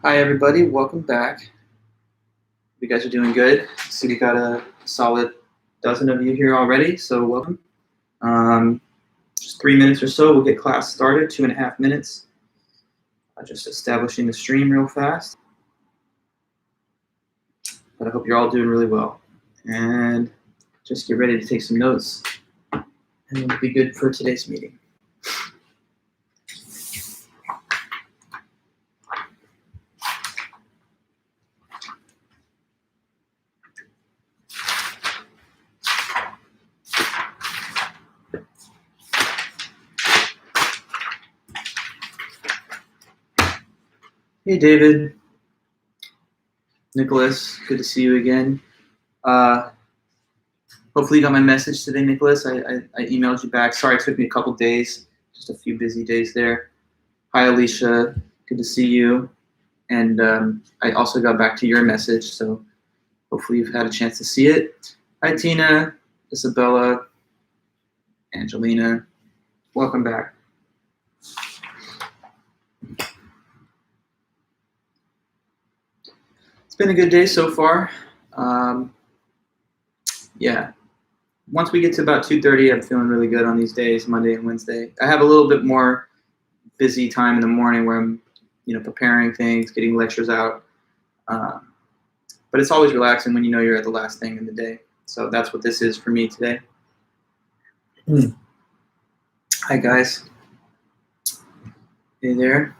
Hi, everybody. Welcome back. You guys are doing good. See, we got a solid dozen of you here already, so welcome. Just 3 minutes or so, we'll get class started, 2.5 minutes. Just establishing the stream real fast. But I hope you're all doing really well. And just get ready to take some notes, and it'll be good for today's meeting. Hey, David. Nicholas, good to see you again. Hopefully you got my message today, Nicholas. I emailed you back. Sorry, it took me a couple days, just a few busy days there. Hi, Alicia. Good to see you. And I also got back to your message, so hopefully you've had a chance to see it. Hi, Tina, Isabella, Angelina. Welcome back. It's been a good day so far. Yeah. Once we get to about 2:30, I'm feeling really good on these days, Monday and Wednesday. I have a little bit more busy time in the morning where I'm, preparing things, getting lectures out. But it's always relaxing when you know you're at the last thing in the day. So that's what this is for me today. Hi, guys. Hey there.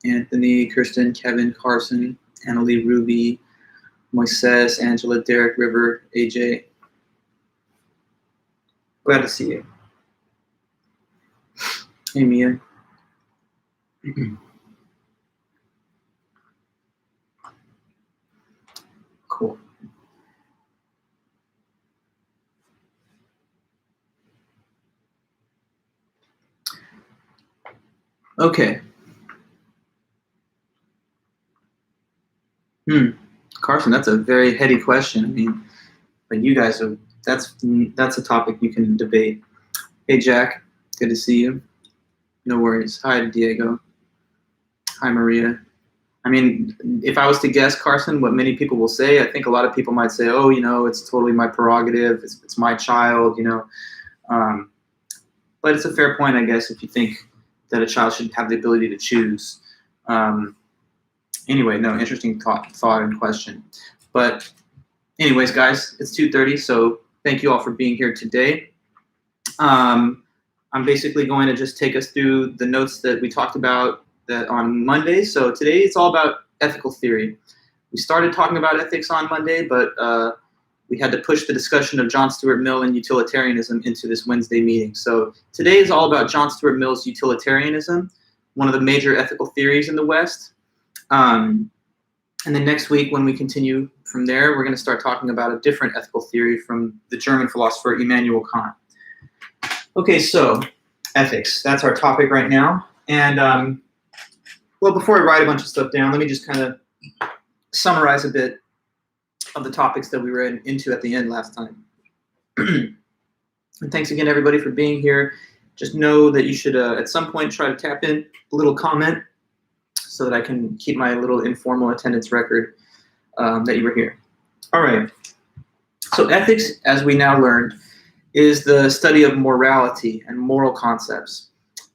Anthony, Kirsten, Kevin, Carson, Annalie, Ruby, Moises, Angela, Derek, River, AJ. Glad to see you. Hey, Mia. Cool. Okay. Carson, that's a very heady question. I mean, but you guys are, that's a topic you can debate. Hey, Jack, good to see you. No worries. Hi, Diego. Hi, Maria. I mean, if I was to guess, Carson, what many people will say, I think a lot of people might say, oh, it's totally my prerogative. It's my child, But it's a fair point, I guess, if you think that a child should have the ability to choose. Anyway, no, interesting thought and question. But anyways, guys, it's 2:30, so thank you all for being here today. I'm basically going to just take us through the notes that we talked about that on Monday. So today it's all about ethical theory. We started talking about ethics on Monday, but we had to push the discussion of John Stuart Mill and utilitarianism into this Wednesday meeting. So today is all about John Stuart Mill's utilitarianism, one of the major ethical theories in the West. And then next week, when we continue from there, we're going to start talking about a different ethical theory from the German philosopher Immanuel Kant. Okay, so ethics, that's our topic right now. And well, before I write a bunch of stuff down, let me just kind of summarize a bit of the topics that we were into at the end last time. And thanks again, everybody, for being here. Just know that you should, at some point, try to tap in a little comment so that I can keep my little informal attendance record that you were here. All right. So ethics, as we now learned, is the study of morality and moral concepts.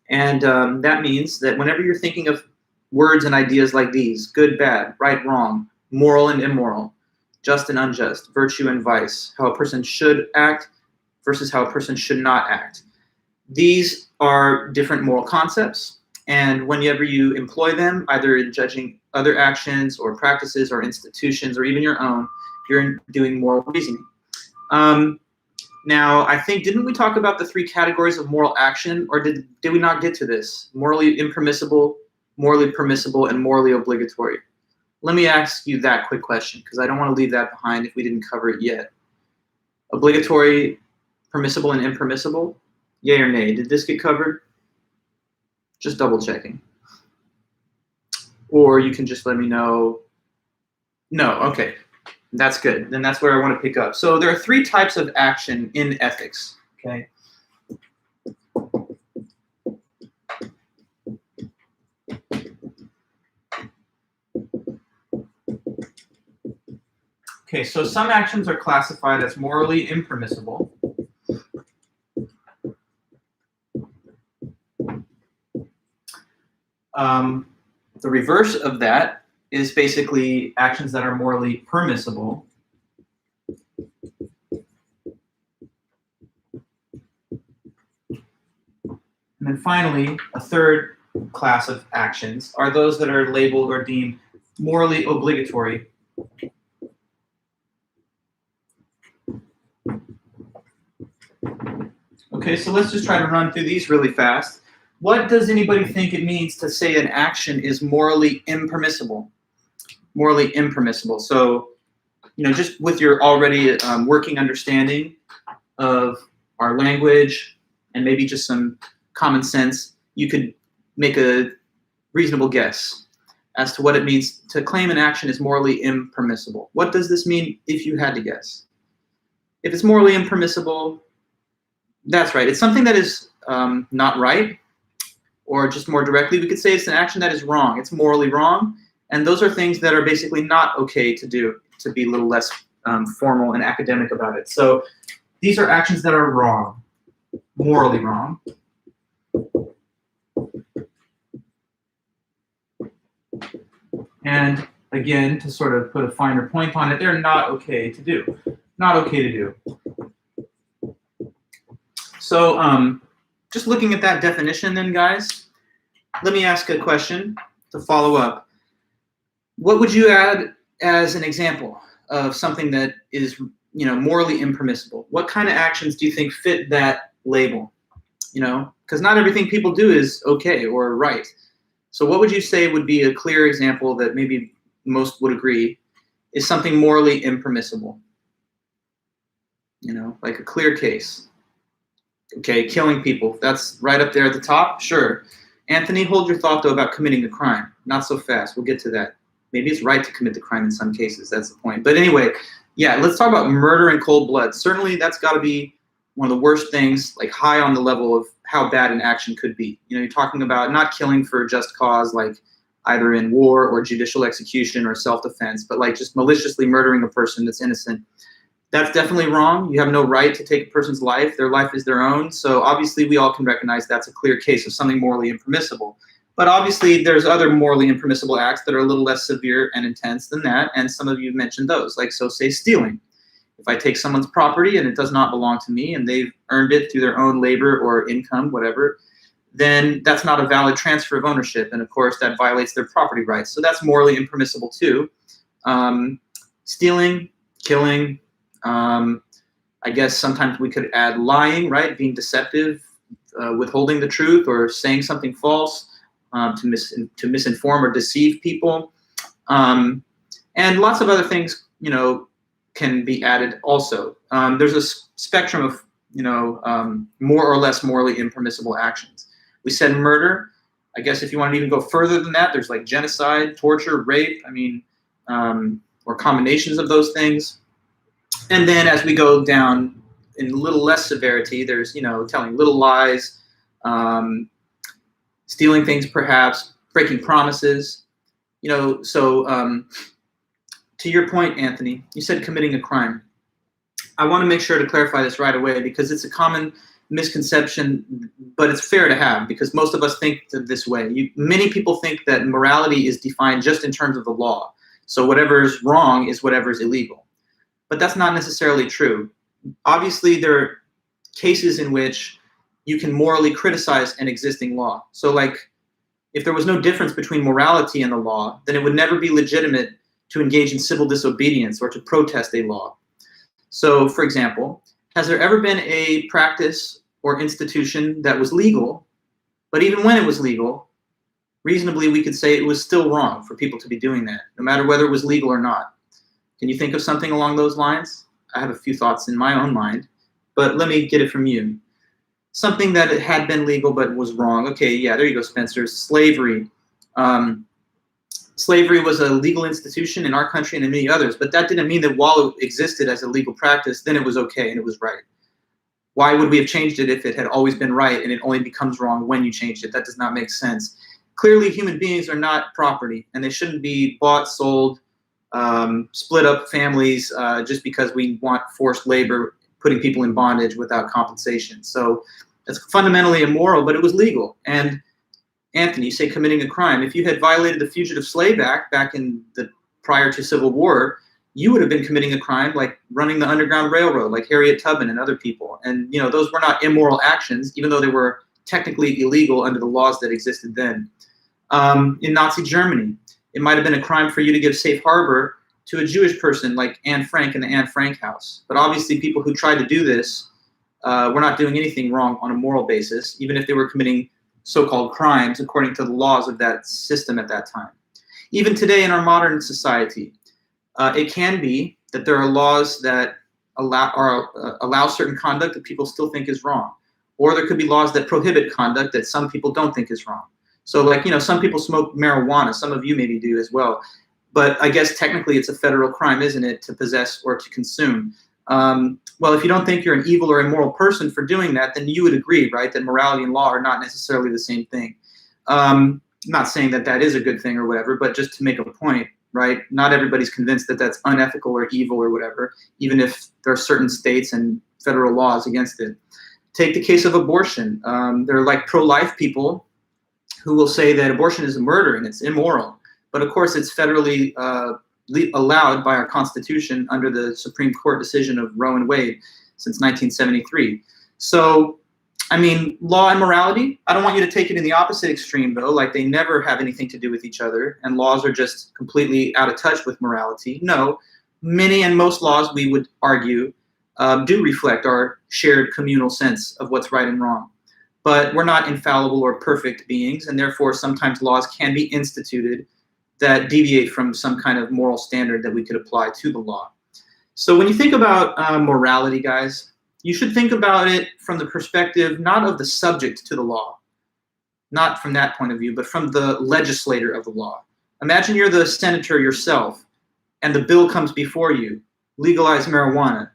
And that means that whenever you're thinking of words and ideas like these, good, bad, right, wrong, moral and immoral, just and unjust, virtue and vice, how a person should act versus how a person should not act, these are different moral concepts. And whenever you employ them, either in judging other actions or practices or institutions or even your own, you're doing moral reasoning. Now, I think, didn't we talk about the 3 categories of moral action, or did we not get to this? Morally impermissible, morally permissible, and morally obligatory. Let me ask you that quick question, because I don't want to leave that behind if we didn't cover it yet. Obligatory, permissible, and impermissible? Yay or nay? Did this get covered? Just double checking. Or you can just let me know. No, okay. That's good. Then that's where I want to pick up. So there are 3 types of action in ethics, okay? Okay, so some actions are classified as morally impermissible. The reverse of that is basically actions that are morally permissible. And then finally, a third class of actions are those that are labeled or deemed morally obligatory. Okay, so let's just try to run through these really fast. What does anybody think it means to say an action is morally impermissible? Morally impermissible. So, just with your already working understanding of our language and maybe just some common sense, you could make a reasonable guess as to what it means to claim an action is morally impermissible. What does this mean if you had to guess? If it's morally impermissible, that's right. It's something that is not right, or just more directly, we could say it's an action that is wrong. It's morally wrong, and those are things that are basically not okay to do, to be a little less formal and academic about it. So these are actions that are wrong, morally wrong. And again, to sort of put a finer point on it, they're not okay to do. Not okay to do. So just looking at that definition then, guys, let me ask a question to follow up. What would you add as an example of something that is, morally impermissible? What kind of actions do you think fit that label? Because not everything people do is okay or right. So what would you say would be a clear example that maybe most would agree is something morally impermissible? Like a clear case. Okay, killing people. That's right up there at the top? Sure. Anthony, hold your thought, though, about committing a crime. Not so fast. We'll get to that. Maybe it's right to commit the crime in some cases. That's the point. But anyway, yeah, let's talk about murder in cold blood. Certainly, that's got to be one of the worst things, like high on the level of how bad an action could be. You're talking about not killing for a just cause, like either in war or judicial execution or self-defense, but like just maliciously murdering a person that's innocent. That's definitely wrong. You have no right to take a person's life. Their life is their own. So obviously we all can recognize that's a clear case of something morally impermissible. But obviously there's other morally impermissible acts that are a little less severe and intense than that. And some of you mentioned those, like, so say stealing. If I take someone's property and it does not belong to me and they've earned it through their own labor or income, whatever, then that's not a valid transfer of ownership. And of course that violates their property rights. So that's morally impermissible too. Stealing, killing, I guess sometimes we could add lying, right? Being deceptive, withholding the truth or saying something false, to misinform or deceive people. And lots of other things, can be added also. There's a spectrum of, more or less morally impermissible actions. We said murder. I guess if you want to even go further than that, there's like genocide, torture, rape, or combinations of those things. And then as we go down in a little less severity, there's, telling little lies, stealing things perhaps, breaking promises, to your point, Anthony, you said committing a crime. I want to make sure to clarify this right away because it's a common misconception, but it's fair to have because most of us think this way. Many people think that morality is defined just in terms of the law. So whatever is wrong is whatever is illegal. But that's not necessarily true. Obviously, there are cases in which you can morally criticize an existing law. So like, if there was no difference between morality and the law, then it would never be legitimate to engage in civil disobedience or to protest a law. So, for example, has there ever been a practice or institution that was legal, but even when it was legal, reasonably we could say it was still wrong for people to be doing that, no matter whether it was legal or not? Can you think of something along those lines? I have a few thoughts in my own mind, but let me get it from you. Something that had been legal but was wrong. Okay, yeah, there you go, Spencer. Slavery. Slavery was a legal institution in our country and in many others, but that didn't mean that while it existed as a legal practice, then it was okay and it was right. Why would we have changed it if it had always been right and it only becomes wrong when you changed it? That does not make sense. Clearly, human beings are not property and they shouldn't be bought, sold, split up families just because we want forced labor, putting people in bondage without compensation. So it's fundamentally immoral, but it was legal. And Anthony, you say committing a crime. If you had violated the Fugitive Slave Act back in the prior to Civil War, you would have been committing a crime like running the Underground Railroad, like Harriet Tubman and other people. And those were not immoral actions, even though they were technically illegal under the laws that existed then. In Nazi Germany, it might have been a crime for you to give safe harbor to a Jewish person like Anne Frank in the Anne Frank house. But obviously people who tried to do this were not doing anything wrong on a moral basis, even if they were committing so-called crimes according to the laws of that system at that time. Even today in our modern society, it can be that there are laws that allow certain conduct that people still think is wrong. Or there could be laws that prohibit conduct that some people don't think is wrong. So like, some people smoke marijuana, some of you maybe do as well. But I guess technically it's a federal crime, isn't it, to possess or to consume? Well, if you don't think you're an evil or immoral person for doing that, then you would agree, right, that morality and law are not necessarily the same thing. I'm not saying that that is a good thing or whatever, but just to make a point, right? Not everybody's convinced that that's unethical or evil or whatever, even if there are certain states and federal laws against it. Take the case of abortion. There are like pro-life people who will say that abortion is a murder and it's immoral. But of course, it's federally allowed by our Constitution under the Supreme Court decision of Roe and Wade since 1973. So, I mean, law and morality, I don't want you to take it in the opposite extreme, though, like they never have anything to do with each other, and laws are just completely out of touch with morality. No, many and most laws, we would argue, do reflect our shared communal sense of what's right and wrong. But we're not infallible or perfect beings, and therefore sometimes laws can be instituted that deviate from some kind of moral standard that we could apply to the law. So when you think about morality, guys, you should think about it from the perspective not of the subject to the law, not from that point of view, but from the legislator of the law. Imagine you're the senator yourself, and the bill comes before you, legalize marijuana.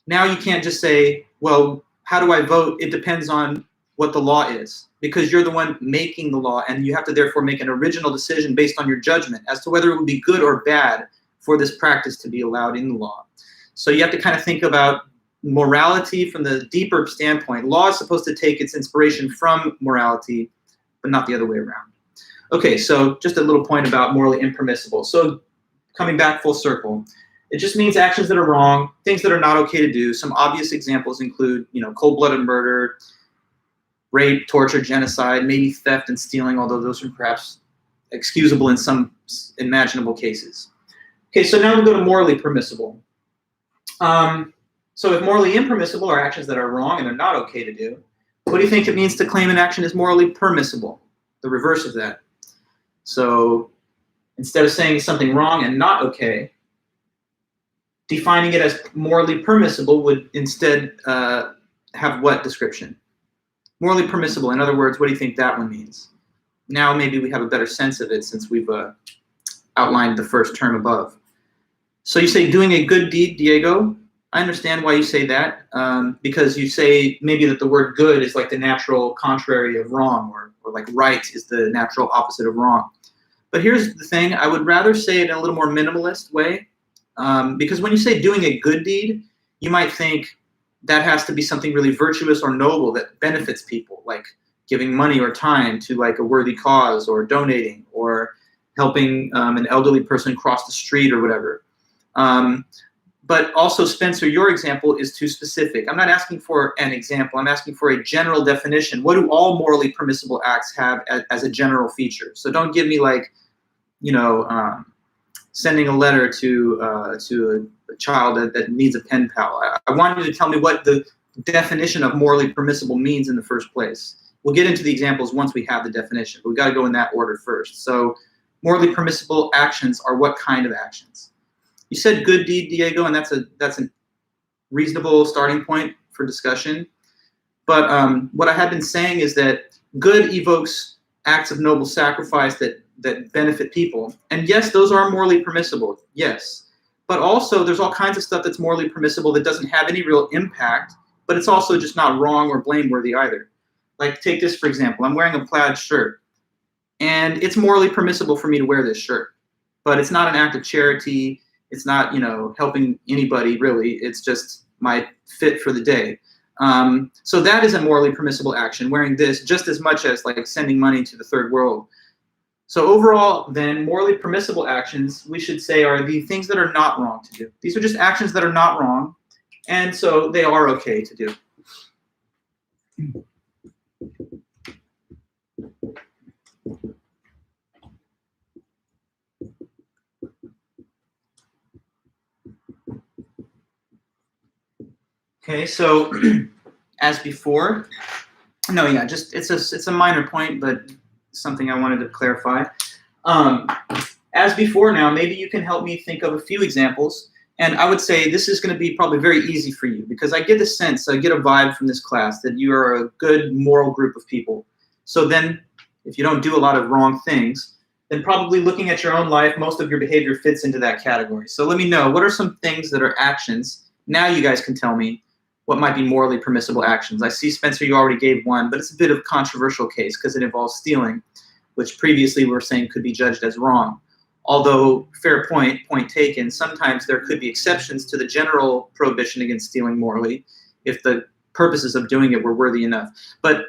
Now you can't just say, well, how do I vote? It depends on what the law is, because you're the one making the law, and you have to therefore make an original decision based on your judgment as to whether it would be good or bad for this practice to be allowed in the law. So you have to kind of think about morality from the deeper standpoint. Law is supposed to take its inspiration from morality, but not the other way around. Okay, so just a little point about morally impermissible. So coming back full circle, it just means actions that are wrong, things that are not okay to do. Some obvious examples include, cold-blooded murder, rape, torture, genocide, maybe theft and stealing, although those are perhaps excusable in some imaginable cases. Okay, so now we'll go to morally permissible. So if morally impermissible are actions that are wrong and they're not okay to do, what do you think it means to claim an action is morally permissible? The reverse of that. So instead of saying something wrong and not okay, defining it as morally permissible would instead have what description? Morally permissible. In other words, what do you think that one means? Now maybe we have a better sense of it since we've outlined the first term above. So you say doing a good deed, Diego. I understand why you say that, because you say maybe that the word good is like the natural contrary of wrong, or like right is the natural opposite of wrong. But here's the thing, I would rather say it in a little more minimalist way, because when you say doing a good deed, you might think that has to be something really virtuous or noble that benefits people, like giving money or time to like a worthy cause, or donating, or helping an elderly person cross the street or whatever. But also, Spencer, your example is too specific. I'm not asking for an example. I'm asking for a general definition. What do all morally permissible acts have as a general feature? So don't give me like, sending a letter to a child that needs a pen pal. I want you to tell me what the definition of morally permissible means in the first place. We'll get into the examples once we have the definition, but we've got to go in that order first. So morally permissible actions are what kind of actions? You said good deed, Diego, and that's a reasonable starting point for discussion. But what I had been saying is that good evokes acts of noble sacrifice that benefit people. And yes, those are morally permissible, yes. But also there's all kinds of stuff that's morally permissible that doesn't have any real impact, but it's also just not wrong or blameworthy either. Like take this for example, I'm wearing a plaid shirt, and it's morally permissible for me to wear this shirt. but it's not an act of charity. It's not, helping anybody really. It's just my fit for the day. So that is a morally permissible action, wearing this just as much as like sending money to the third world. So overall, then, morally permissible actions, we should say, are the things that are not wrong to do. These are just actions that are not wrong, and so they are okay to do. Okay, so as before, no, yeah, just it's a minor point, but something I wanted to clarify. As before now, maybe you can help me think of a few examples, and I would say this is going to be probably very easy for you because I get a sense, I get a vibe from this class that you are a good moral group of people. So then, if you don't do a lot of wrong things, then probably looking at your own life, most of your behavior fits into that category. So let me know, what are some things that are actions? Now you guys can tell me what might be morally permissible actions. I see, Spencer, you already gave one, but it's a bit of a controversial case because it involves stealing, which previously we were saying could be judged as wrong. Although, fair point taken, sometimes there could be exceptions to the general prohibition against stealing morally if the purposes of doing it were worthy enough. But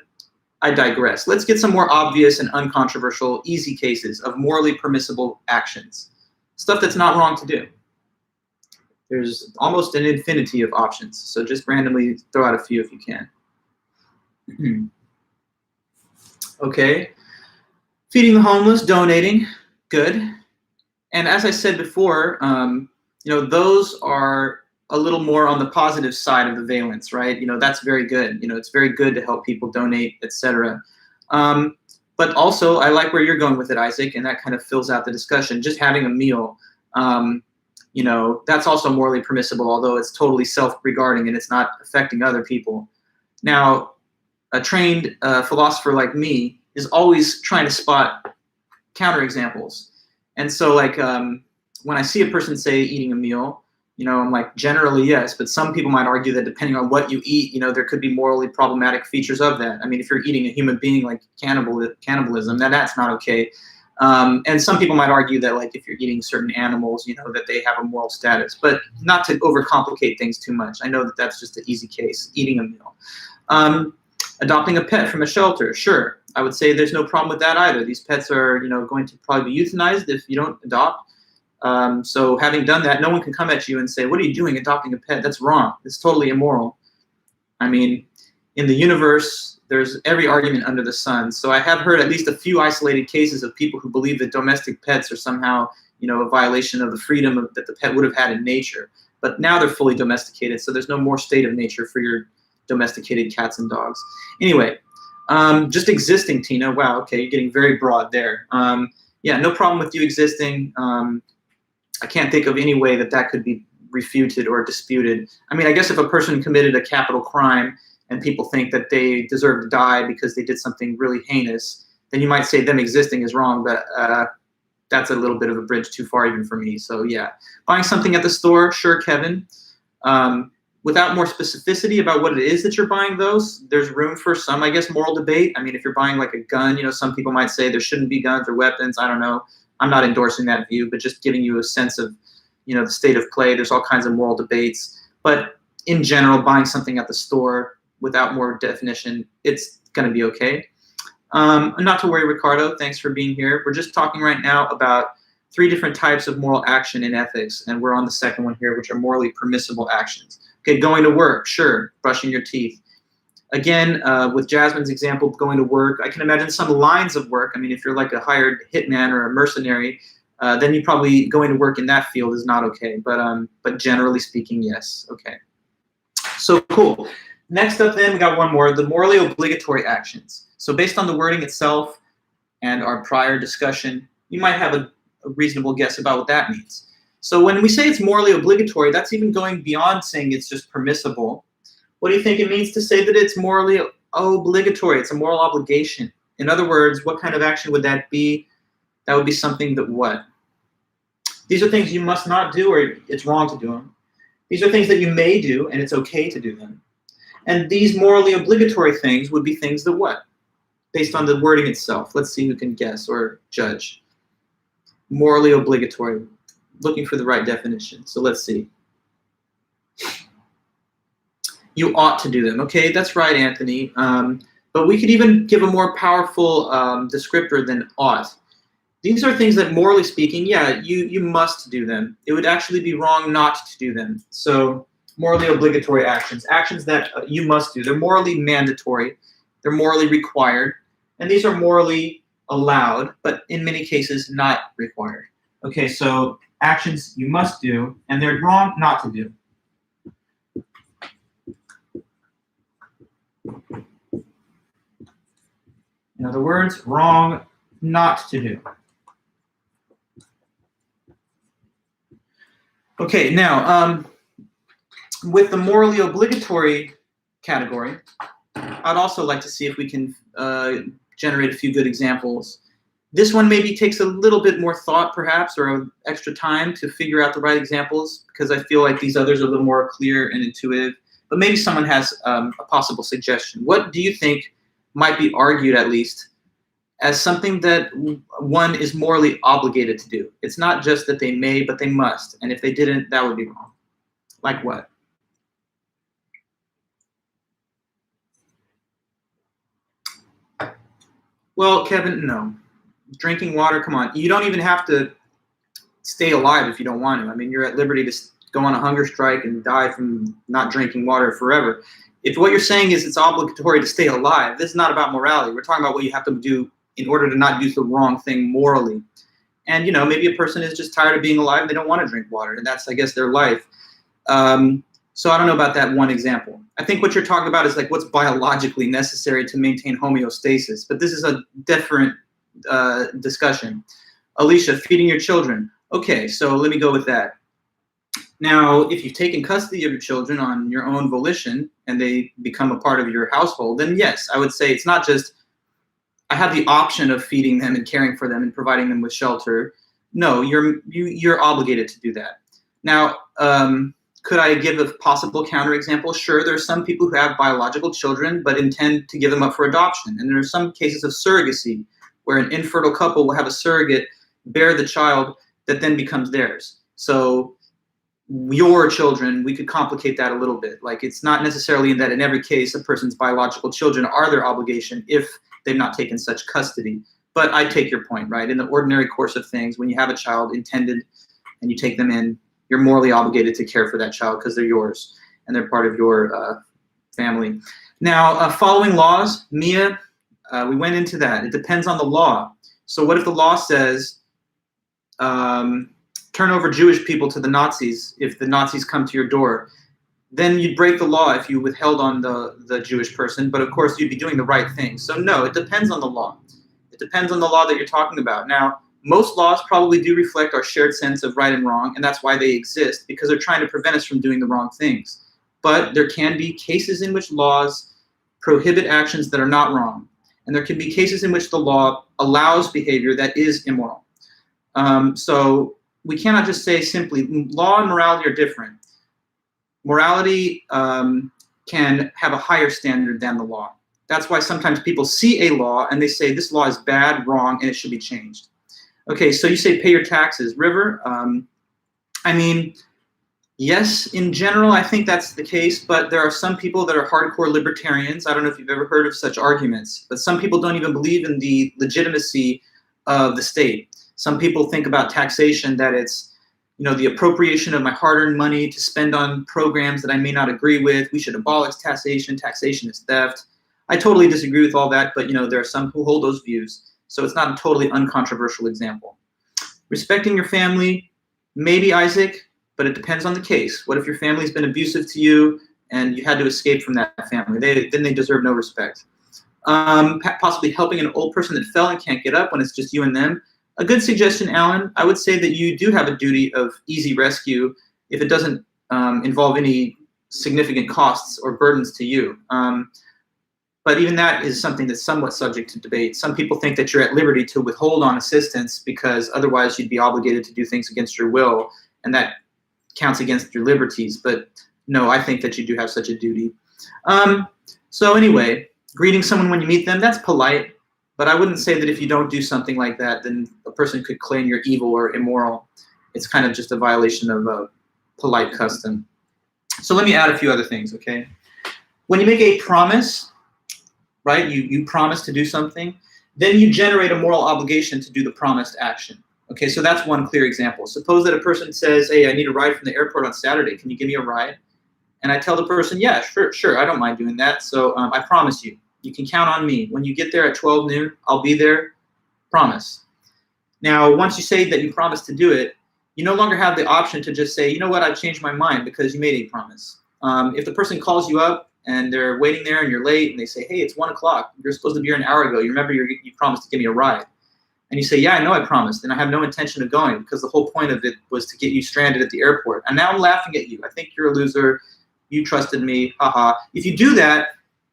I digress. Let's get some more obvious and uncontroversial, easy cases of morally permissible actions. Stuff that's not wrong to do. There's almost an infinity of options, so just randomly throw out a few if you can. Okay. Feeding the homeless, donating, good. And as I said before, those are a little more on the positive side of the valence, right? That's very good. It's very good to help people donate, etc. But also, I like where you're going with it, Isaac, and that kind of fills out the discussion. Just having a meal, that's also morally permissible, although it's totally self-regarding and it's not affecting other people. Now, a trained philosopher like me is always trying to spot counterexamples. And so, when I see a person say eating a meal, I'm like, generally, yes, but some people might argue that depending on what you eat, there could be morally problematic features of that. I mean, if you're eating a human being, like cannibalism, then that's not okay. And some people might argue that, like, if you're eating certain animals, that they have a moral status, but not to overcomplicate things too much. I know that that's just an easy case, eating a meal. Adopting a pet from a shelter, sure. I would say there's no problem with that either. These pets are, going to probably be euthanized if you don't adopt. So having done that, no one can come at you and say, what are you doing adopting a pet? That's wrong. It's totally immoral. I mean, in the universe, there's every argument under the sun. So I have heard at least a few isolated cases of people who believe that domestic pets are somehow, a violation of the freedom that the pet would have had in nature. But now they're fully domesticated, so there's no more state of nature for your domesticated cats and dogs. Anyway, just existing, Tina. Wow, okay, you're getting very broad there. Yeah, no problem with you existing. I can't think of any way that could be refuted or disputed. I mean, I guess if a person committed a capital crime and people think that they deserve to die because they did something really heinous, then you might say them existing is wrong, but that's a little bit of a bridge too far even for me. So yeah, buying something at the store, sure, Kevin. Without more specificity about what it is that you're buying, there's room for some, I guess, moral debate. I mean, if you're buying like a gun, some people might say there shouldn't be guns or weapons. I don't know. I'm not endorsing that view, but just giving you a sense of, the state of play. There's all kinds of moral debates. But in general, buying something at the store without more definition, it's going to be okay. Not to worry, Ricardo. Thanks for being here. We're just talking right now about 3 different types of moral action in ethics, and we're on the second one here, which are morally permissible actions. Okay, going to work, sure. Brushing your teeth. Again, with Jasmine's example, going to work, I can imagine some lines of work. I mean, if you're like a hired hitman or a mercenary, then you probably going to work in that field is not okay. But generally speaking, yes. Okay. So cool. Next up then, we got one more, the morally obligatory actions. So based on the wording itself and our prior discussion, you might have a reasonable guess about what that means. So when we say it's morally obligatory, that's even going beyond saying it's just permissible. What do you think it means to say that it's morally obligatory? It's a moral obligation. In other words, what kind of action would that be? That would be something that what? These are things you must not do or it's wrong to do them. These are things that you may do and it's okay to do them. And these morally obligatory things would be things that what? Based on the wording itself. Let's see who can guess or judge. morally obligatory. Looking for the right definition. So let's see. You ought to do them. Okay, that's right, Anthony. But we could even give a more powerful descriptor than ought. These are things that, morally speaking, yeah, you must do them. It would actually be wrong not to do them. So morally obligatory actions, actions that you must do. They're morally mandatory. They're morally required. And these are morally allowed, but in many cases not required. Okay, so actions you must do, and they're wrong not to do. In other words, wrong not to do. Okay, now, with the morally obligatory category, I'd also like to see if we can generate a few good examples. This one maybe takes a little bit more thought, perhaps, or extra time to figure out the right examples, because I feel like these others are a little more clear and intuitive. But maybe someone has a possible suggestion. What do you think might be argued, at least, as something that one is morally obligated to do? It's not just that they may, but they must. And if they didn't, that would be wrong. Like what? Well, Kevin, no. Drinking water, come on. You don't even have to stay alive if you don't want to. I mean, you're at liberty to go on a hunger strike and die from not drinking water forever. If what you're saying is it's obligatory to stay alive, this is not about morality. We're talking about what you have to do in order to not do the wrong thing morally. And, you know, maybe a person is just tired of being alive and they don't want to drink water. And that's, I guess, their life. So I don't know about that one example. I think what you're talking about is like what's biologically necessary to maintain homeostasis. But this is a different discussion. Alicia, feeding your children. Okay, so let me go with that. Now, if you've taken custody of your children on your own volition and they become a part of your household, then yes, I would say it's not just I have the option of feeding them and caring for them and providing them with shelter. No, you're obligated to do that. Now, could I give a possible counterexample? Sure, there are some people who have biological children but intend to give them up for adoption. And there are some cases of surrogacy where an infertile couple will have a surrogate bear the child that then becomes theirs. So your children, we could complicate that a little bit. Like, it's not necessarily that in every case a person's biological children are their obligation if they've not taken such custody. But I take your point, right? In the ordinary course of things, when you have a child intended and you take them in, you're morally obligated to care for that child because they're yours and they're part of your family. Now, following laws, Mia, we went into that. It depends on the law. So what if the law says turn over Jewish people to the Nazis if the Nazis come to your door? Then you'd break the law if you withheld on the Jewish person, but of course you'd be doing the right thing. So no, it depends on the law. It depends on the law that you're talking about. Now, most laws probably do reflect our shared sense of right and wrong, and that's why they exist, because they're trying to prevent us from doing the wrong things. But there can be cases in which laws prohibit actions that are not wrong, and there can be cases in which the law allows behavior that is immoral. So we cannot just say simply, law and morality are different. Morality can have a higher standard than the law. That's why sometimes people see a law and they say this law is bad, wrong, and it should be changed. Okay, so you say pay your taxes. River, I mean, yes, in general, I think that's the case, but there are some people that are hardcore libertarians. I don't know if you've ever heard of such arguments, but some people don't even believe in the legitimacy of the state. Some people think about taxation that it's, you know, the appropriation of my hard-earned money to spend on programs that I may not agree with. We should abolish taxation. Taxation is theft. I totally disagree with all that, but, you know, there are some who hold those views. So it's not a totally uncontroversial example. Respecting your family, maybe, Isaac, but it depends on the case. What if your family's been abusive to you and you had to escape from that family? Then they deserve no respect. Possibly helping an old person that fell and can't get up when it's just you and them. A good suggestion, Alan, I would say that you do have a duty of easy rescue if it doesn't involve any significant costs or burdens to you. But even that is something that's somewhat subject to debate. Some people think that you're at liberty to withhold on assistance because otherwise you'd be obligated to do things against your will, and that counts against your liberties. But no, I think that you do have such a duty. So anyway, greeting someone when you meet them, that's polite. But I wouldn't say that if you don't do something like that, then a person could claim you're evil or immoral. It's kind of just a violation of a polite custom. So let me add a few other things, okay? When you make a promise, right, you promise to do something, then you generate a moral obligation to do the promised action. Okay, so that's one clear example. Suppose that a person says, hey, I need a ride from the airport on Saturday. Can you give me a ride? And I tell the person, yeah, sure, I don't mind doing that. So I promise you, you can count on me. When you get there at 12 noon, I'll be there, promise. Now, once you say that you promise to do it, you no longer have the option to just say, you know what, I've changed my mind because you made a promise. If the person calls you up and they're waiting there and you're late and they say, hey, it's 1 o'clock. You're supposed to be here an hour ago. You remember you promised to give me a ride. And you say, yeah, I know I promised, and I have no intention of going because the whole point of it was to get you stranded at the airport. And now I'm laughing at you. I think you're a loser. You trusted me. Haha. If you do that,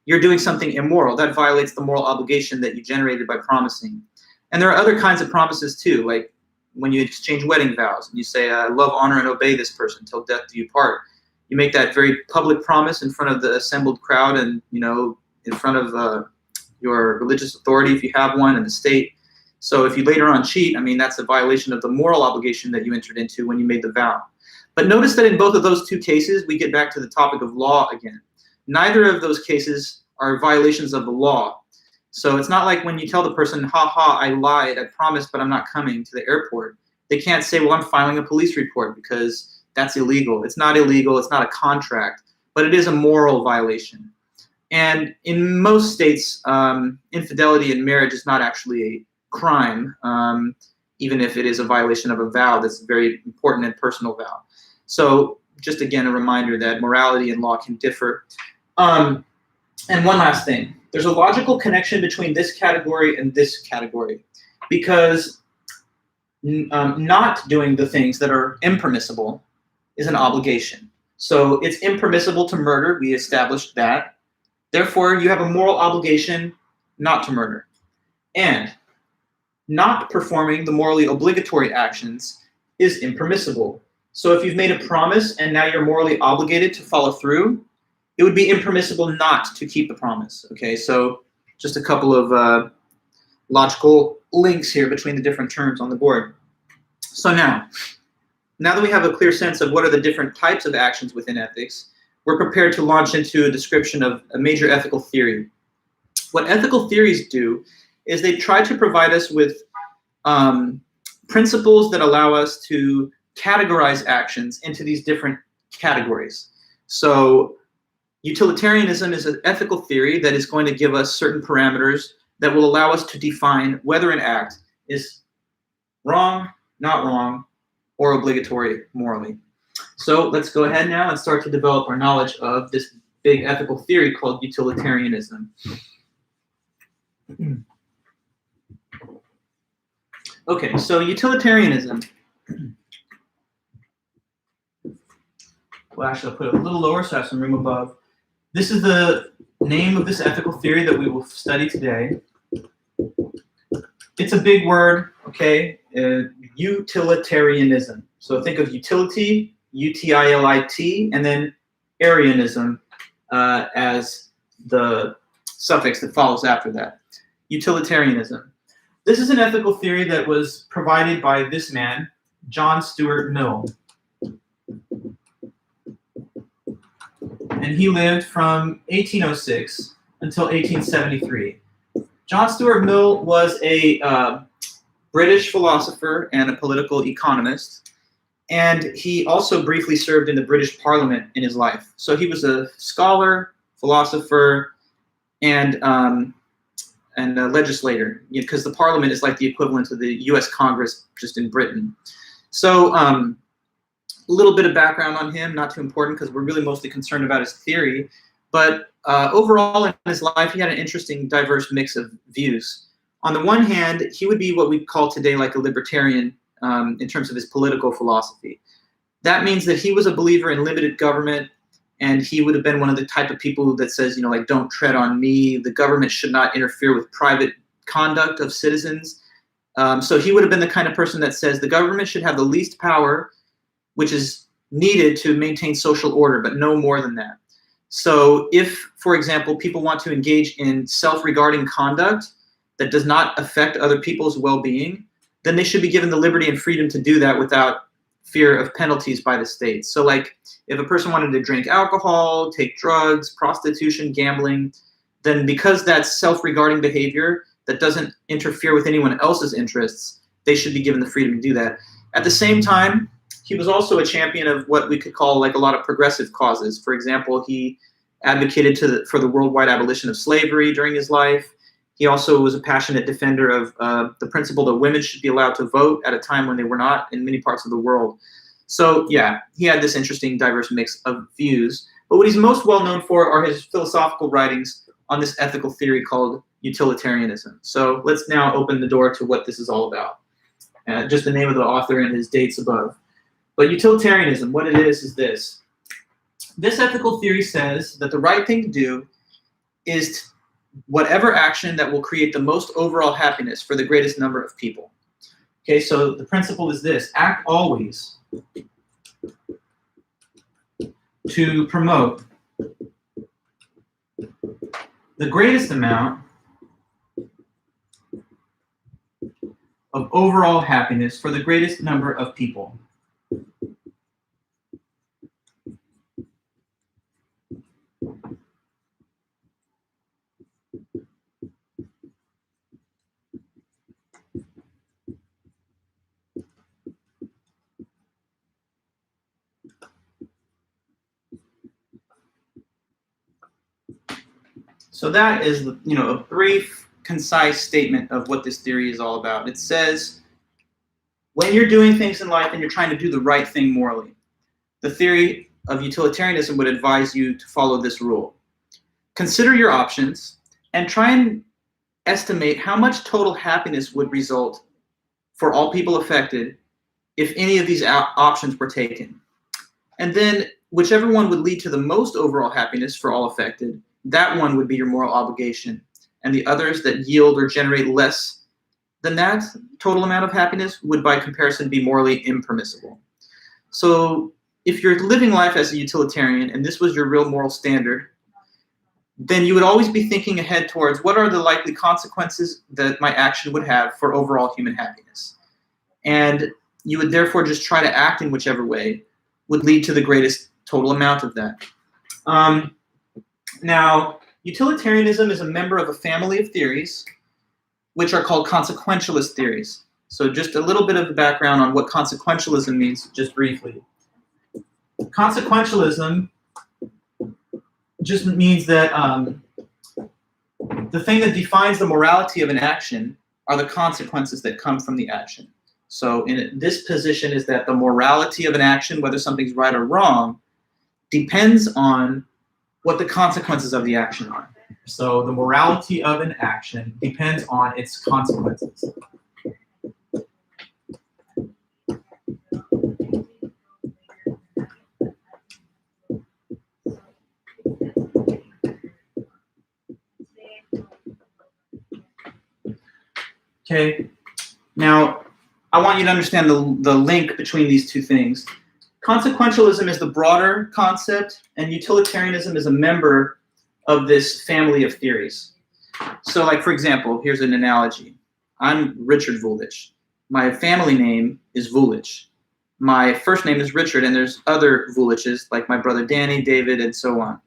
you're doing something immoral. That violates the moral obligation that you generated by promising. And there are other kinds of promises too, like when you exchange wedding vows and you say, I love, honor, and obey this person till death do you part. You make that very public promise in front of the assembled crowd and, in front of your religious authority if you have one in the state. So if you later on cheat, that's a violation of the moral obligation that you entered into when you made the vow. But notice that in both of those two cases, we get back to the topic of law again. Neither of those cases are violations of the law. So it's not like when you tell the person, I lied, I promised, but I'm not coming to the airport. They can't say, well, I'm filing a police report because that's illegal. It's not illegal, it's not a contract, but it is a moral violation. And in most states, infidelity in marriage is not actually a crime, even if it is a violation of a vow that's a very important and personal vow. So just again, a reminder that morality and law can differ. And one last thing, there's a logical connection between this category and this category, because not doing the things that are impermissible is an obligation. So it's impermissible to murder, we established that. Therefore, you have a moral obligation not to murder. And not performing the morally obligatory actions is impermissible. So if you've made a promise and now you're morally obligated to follow through, it would be impermissible not to keep the promise. Okay, so just a couple of logical links here between the different terms on the board. So now that we have a clear sense of what are the different types of actions within ethics, we're prepared to launch into a description of a major ethical theory. What ethical theories do is they try to provide us with principles that allow us to categorize actions into these different categories. So utilitarianism is an ethical theory that is going to give us certain parameters that will allow us to define whether an act is wrong, not wrong, or obligatory morally. So let's go ahead now and start to develop our knowledge of this big ethical theory called utilitarianism. Okay, so utilitarianism. Well, actually, I'll put it a little lower so I have some room above. This is the name of this ethical theory that we will study today. It's a big word, okay? Utilitarianism. So think of utility, U-T-I-L-I-T, and then Arianism as the suffix that follows after that. Utilitarianism. This is an ethical theory that was provided by this man, John Stuart Mill. And he lived from 1806 until 1873. John Stuart Mill was a British philosopher and a political economist, and he also briefly served in the British Parliament in his life. So he was a scholar, philosopher, and a legislator, because the Parliament is like the equivalent of the U.S. Congress just in Britain. So a little bit of background on him, not too important because we're really mostly concerned about his theory, but overall in his life he had an interesting, diverse mix of views. On the one hand, he would be what we call today like a libertarian in terms of his political philosophy. That means that he was a believer in limited government, and he would have been one of the type of people that says, like, don't tread on me, the government should not interfere with private conduct of citizens. So he would have been the kind of person that says the government should have the least power, which is needed to maintain social order, but no more than that. So if, for example, people want to engage in self-regarding conduct that does not affect other people's well-being, then they should be given the liberty and freedom to do that without fear of penalties by the state. So like if a person wanted to drink alcohol, take drugs, prostitution, gambling, then because that's self-regarding behavior that doesn't interfere with anyone else's interests, they should be given the freedom to do that. At the same time, he was also a champion of what we could call like a lot of progressive causes. For example, he advocated for the worldwide abolition of slavery during his life. He also was a passionate defender of the principle that women should be allowed to vote at a time when they were not in many parts of the world. So yeah, he had this interesting diverse mix of views. But what he's most well known for are his philosophical writings on this ethical theory called utilitarianism. So let's now open the door to what this is all about. Just the name of the author and his dates above. But utilitarianism, what it is this. This ethical theory says that the right thing to do is whatever action that will create the most overall happiness for the greatest number of people. Okay, so the principle is this: act always to promote the greatest amount of overall happiness for the greatest number of people. So that is, a brief, concise statement of what this theory is all about. It says, when you're doing things in life and you're trying to do the right thing morally, the theory of utilitarianism would advise you to follow this rule. Consider your options and try and estimate how much total happiness would result for all people affected if any of these options were taken. And then whichever one would lead to the most overall happiness for all affected, that one would be your moral obligation. And the others that yield or generate less than that total amount of happiness would by comparison be morally impermissible. So if you're living life as a utilitarian and this was your real moral standard, then you would always be thinking ahead towards what are the likely consequences that my action would have for overall human happiness. And you would therefore just try to act in whichever way would lead to the greatest total amount of that. Now, utilitarianism is a member of a family of theories which are called consequentialist theories. So just a little bit of the background on what consequentialism means, just briefly. Consequentialism just means that the thing that defines the morality of an action are the consequences that come from the action. So in this position is that the morality of an action, whether something's right or wrong, depends on what the consequences of the action are. So the morality of an action depends on its consequences. Okay, now I want you to understand the link between these two things. Consequentialism is the broader concept, and utilitarianism is a member of this family of theories. So like, for example, here's an analogy. I'm Richard Vulich. My family name is Vulich. My first name is Richard, and there's other Vuliches, like my brother Danny, David, and so on.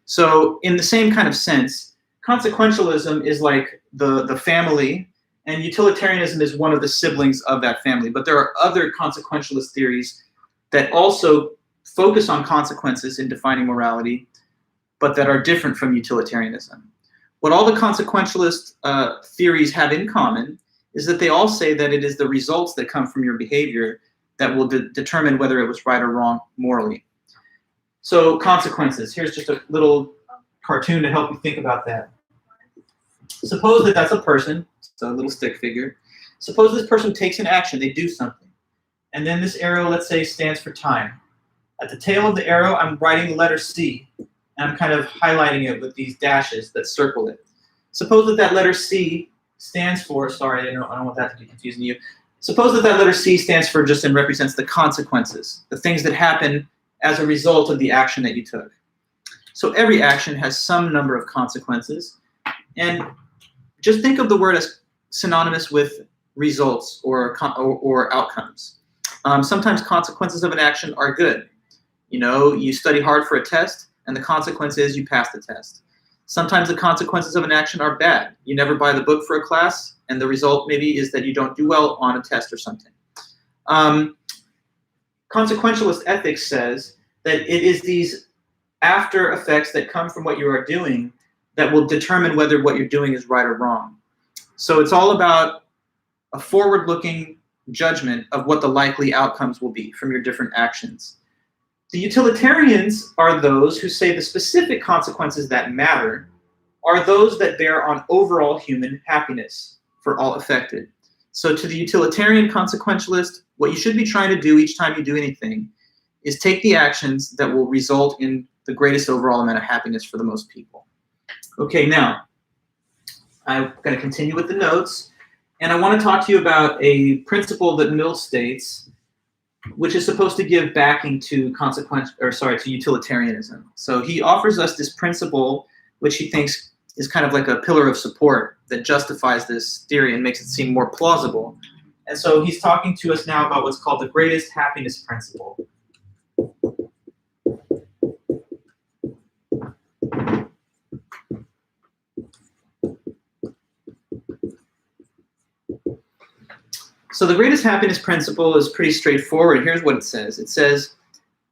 So in the same kind of sense, consequentialism is like the family, and utilitarianism is one of the siblings of that family. But there are other consequentialist theories that also focus on consequences in defining morality, but that are different from utilitarianism. What all the consequentialist theories have in common is that they all say that it is the results that come from your behavior that will determine whether it was right or wrong morally. So consequences. Here's just a little cartoon to help you think about that. Suppose that that's a person, so a little stick figure. Suppose this person takes an action, they do something. And then this arrow, let's say, stands for time. At the tail of the arrow, I'm writing the letter C, and I'm kind of highlighting it with these dashes that circle it. Suppose that that letter C stands for, sorry, I don't want that to be confusing to you. Suppose that that letter C stands for just and represents the consequences, the things that happen as a result of the action that you took. So every action has some number of consequences, and just think of the word as synonymous with results or outcomes. Sometimes consequences of an action are good. You know, you study hard for a test, and the consequence is you pass the test. Sometimes the consequences of an action are bad. You never buy the book for a class, and the result maybe is that you don't do well on a test or something. Consequentialist ethics says that it is these after effects that come from what you are doing that will determine whether what you're doing is right or wrong. So it's all about a forward-looking judgment of what the likely outcomes will be from your different actions. The utilitarians are those who say the specific consequences that matter are those that bear on overall human happiness for all affected. So to the utilitarian consequentialist, what you should be trying to do each time you do anything is take the actions that will result in the greatest overall amount of happiness for the most people. Okay, now, I'm going to continue with the notes, and I want to talk to you about a principle that Mill states, which is supposed to give backing to to utilitarianism. So he offers us this principle, which he thinks is kind of like a pillar of support that justifies this theory and makes it seem more plausible. And so he's talking to us now about what's called the greatest happiness principle. So the greatest happiness principle is pretty straightforward. Here's what it says. It says,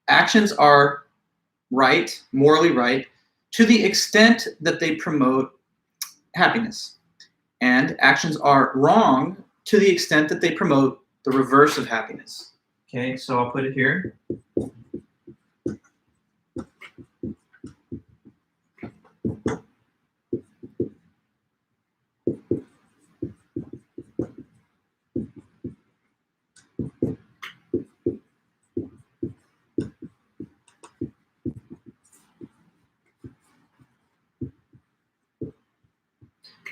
actions are right, morally right, to the extent that they promote happiness. And actions are wrong to the extent that they promote the reverse of happiness. Okay, so I'll put it here.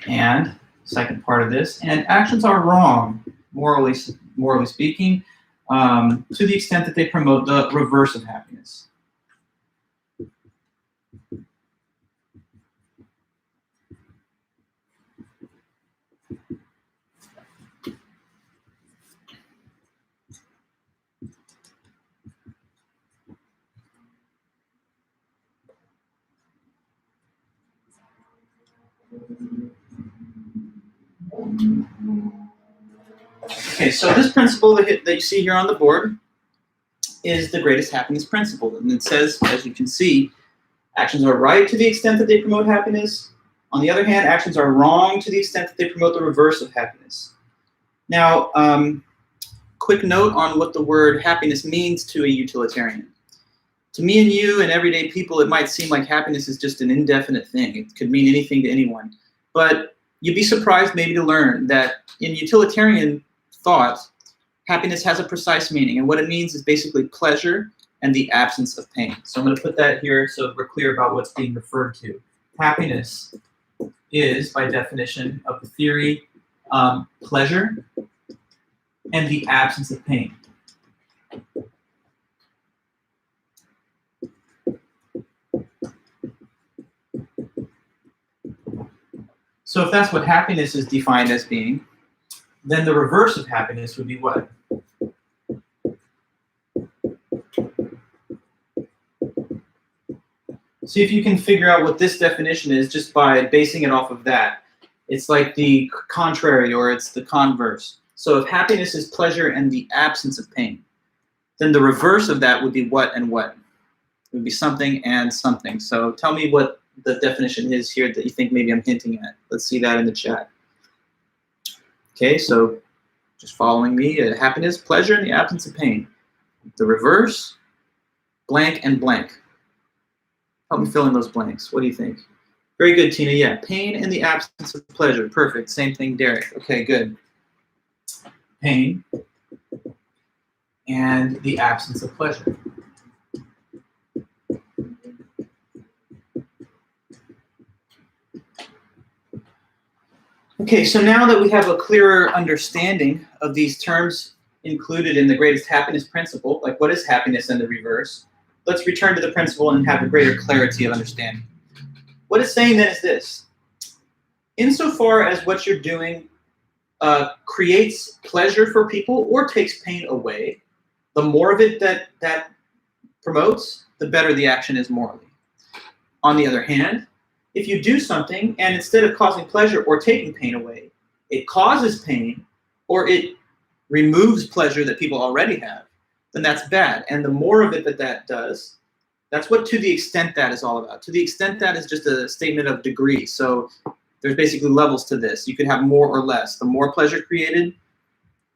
And second part of this, and actions are wrong, morally speaking, to the extent that they promote the reverse of happiness. Okay, so this principle that you see here on the board is the greatest happiness principle. And it says, as you can see, actions are right to the extent that they promote happiness. On the other hand, actions are wrong to the extent that they promote the reverse of happiness. Now, quick note on what the word happiness means to a utilitarian. To me and you and everyday people, it might seem like happiness is just an indefinite thing. It could mean anything to anyone. But you'd be surprised maybe to learn that in utilitarian thought, happiness has a precise meaning. And what it means is basically pleasure and the absence of pain. So I'm going to put that here so we're clear about what's being referred to. Happiness is, by definition of the theory, pleasure and the absence of pain. So if that's what happiness is defined as being, then the reverse of happiness would be what? See if you can figure out what this definition is just by basing it off of that. It's like the contrary, or it's the converse. So if happiness is pleasure and the absence of pain, then the reverse of that would be what and what? It would be something and something. So tell me what the definition is here that you think maybe I'm hinting at. Let's see that in the chat. Okay, so just following me, happiness, pleasure, and the absence of pain. The reverse, blank and blank. Help me fill in those blanks. What do you think? Very good, Tina. Yeah, pain and the absence of pleasure. Perfect. Same thing, Derek. Okay, good. Pain and the absence of pleasure. Okay, so now that we have a clearer understanding of these terms included in the greatest happiness principle, like what is happiness and the reverse, let's return to the principle and have a greater clarity of understanding. What it's saying then is this. insofar as what you're doing creates pleasure for people or takes pain away, the more of it that promotes, the better the action is morally. On the other hand, if you do something and instead of causing pleasure or taking pain away, it causes pain or it removes pleasure that people already have, then that's bad. And the more of it that does, that's what to the extent that is all about. To the extent that is just a statement of degree. So there's basically levels to this. You could have more or less. The more pleasure created,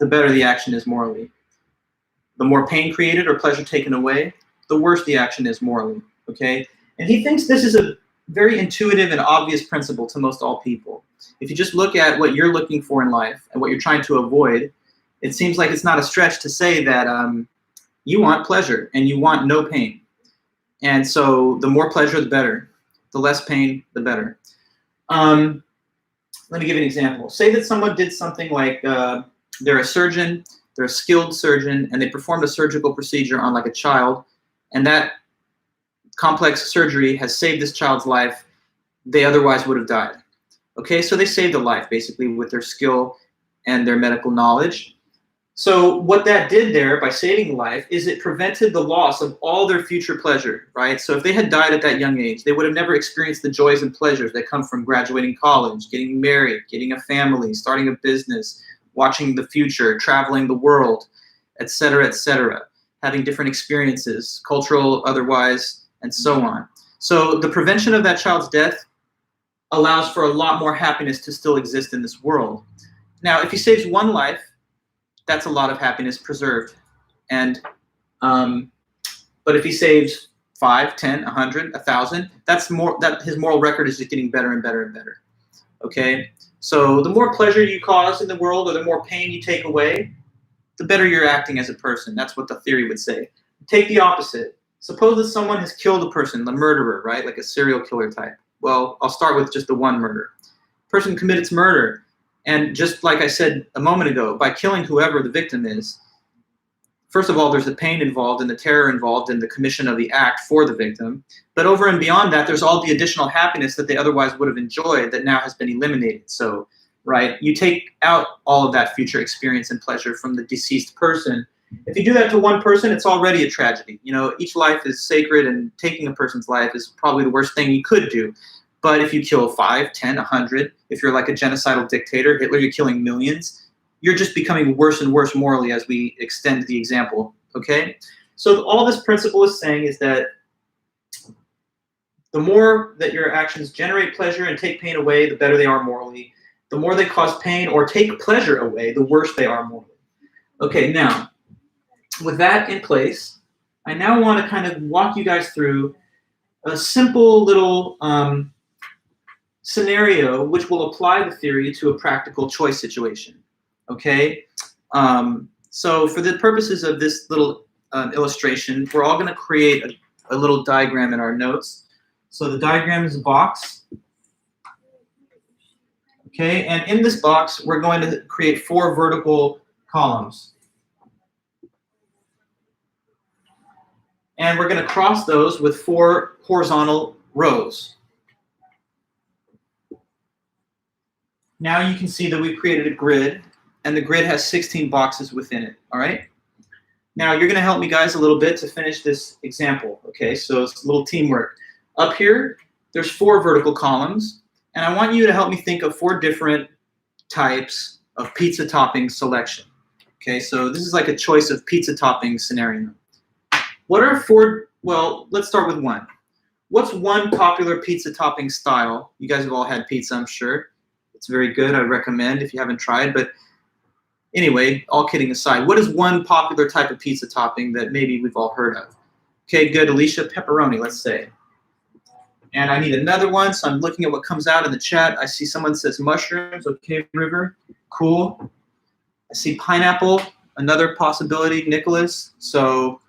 the better the action is morally. The more pain created or pleasure taken away, the worse the action is morally, okay? And he thinks this is a very intuitive and obvious principle to most all people. If you just look at what you're looking for in life and what you're trying to avoid, it seems like it's not a stretch to say that you want pleasure and you want no pain. And so the more pleasure, the better. The less pain, the better. Let me give you an example. Say that someone did something like they're a surgeon, they're a skilled surgeon, and they performed a surgical procedure on like a child, and that complex surgery has saved this child's life. They otherwise would have died. Okay, so they saved a life basically with their skill and their medical knowledge. So what that did there by saving life is it prevented the loss of all their future pleasure, right? So if they had died at that young age, they would have never experienced the joys and pleasures that come from graduating college, getting married, getting a family, starting a business, watching the future, traveling the world, etc., having different experiences, cultural, otherwise, and so on. So the prevention of that child's death allows for a lot more happiness to still exist in this world. Now, if he saves one life, that's a lot of happiness preserved. And but if he saves 5, 10, 100, 1,000, that's more, that his moral record is just getting better and better and better. Okay? So the more pleasure you cause in the world or the more pain you take away, the better you're acting as a person. That's what the theory would say. Take the opposite. Suppose that someone has killed a person, the murderer, right? Like a serial killer type. Well, I'll start with just the one murder. Person commits murder. And just like I said a moment ago, by killing whoever the victim is, first of all, there's the pain involved and the terror involved in the commission of the act for the victim. But over and beyond that, there's all the additional happiness that they otherwise would have enjoyed that now has been eliminated. So, right, you take out all of that future experience and pleasure from the deceased person. If you do that to one person, it's already a tragedy. You know, each life is sacred, and taking a person's life is probably the worst thing you could do. But if you kill 5, 10, 100, if you're like a genocidal dictator, Hitler, you're killing millions, you're just becoming worse and worse morally as we extend the example, okay? So all this principle is saying is that the more that your actions generate pleasure and take pain away, the better they are morally. The more they cause pain or take pleasure away, the worse they are morally. Okay, now, with that in place, I now want to kind of walk you guys through a simple little scenario which will apply the theory to a practical choice situation. Okay, so for the purposes of this little illustration, we're all going to create a little diagram in our notes. So the diagram is a box. Okay, and in this box, we're going to create 4 vertical columns. And we're going to cross those with 4 horizontal rows. Now you can see that we've created a grid, and the grid has 16 boxes within it, all right? Now you're going to help me guys a little bit to finish this example, okay? So it's a little teamwork. Up here, there's 4 vertical columns, and I want you to help me think of 4 different types of pizza topping selection. Okay, so this is like a choice of pizza topping scenario. What are 4, well, let's start with 1. What's one popular pizza topping style? You guys have all had pizza, I'm sure. It's very good, I recommend if you haven't tried, but anyway, all kidding aside, what is one popular type of pizza topping that maybe we've all heard of? Okay, good, Alicia, pepperoni, let's say. And I need another one, so I'm looking at what comes out in the chat. I see someone says mushrooms, okay, River, cool. I see pineapple, another possibility, Nicholas. So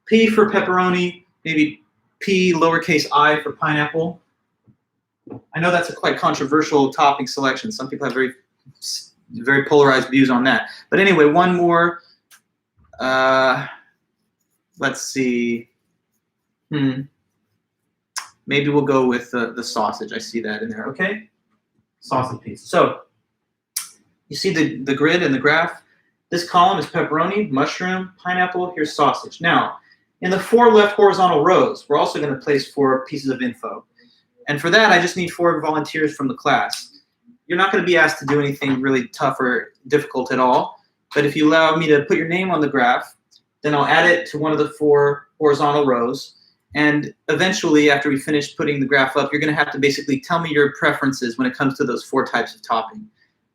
P for pepperoni, maybe P lowercase I for pineapple. I know that's a quite controversial topping selection. Some people have very polarized views on that. But anyway, one more. Let's see. Maybe we'll go with the sausage. I see that in there, okay? sausage pizza. So you see the grid and the graph. This column is pepperoni, mushroom, pineapple. Here's sausage. Now, in the 4 left horizontal rows, we're also going to place 4 pieces of info. And for that, I just need 4 volunteers from the class. You're not going to be asked to do anything really tough or difficult at all. But if you allow me to put your name on the graph, then I'll add it to one of the 4 horizontal rows. And eventually, after we finish putting the graph up, you're going to have to basically tell me your preferences when it comes to those 4 types of topping.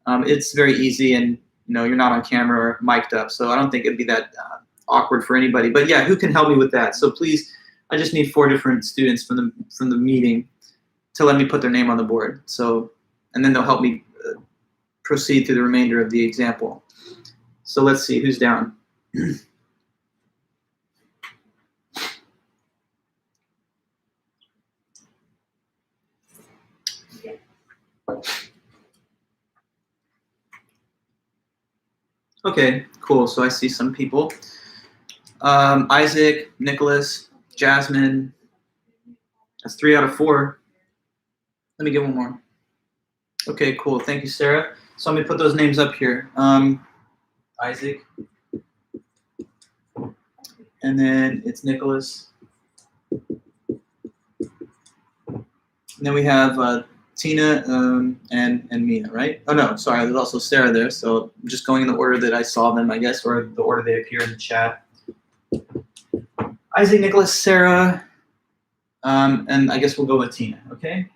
It's very easy, and you're not on camera or mic'd up, so I don't think it'd be that awkward for anybody. But yeah, who can help me with that? So please, I just need 4 different students from the meeting to let me put their name on the board. So, and then they'll help me proceed through the remainder of the example. So let's see who's down. Okay, cool. So I see some people. Isaac, Nicholas, Jasmine. That's 3 out of 4. Let me get one more. Okay, cool. Thank you, Sarah. So let me put those names up here. Isaac. And then it's Nicholas. And then we have Tina and Mia, right? Oh, no, sorry. There's also Sarah there. So I'm just going in the order that I saw them, I guess, or the order they appear in the chat. Isaac, Nicholas, Sarah, and I guess we'll go with Tina, okay?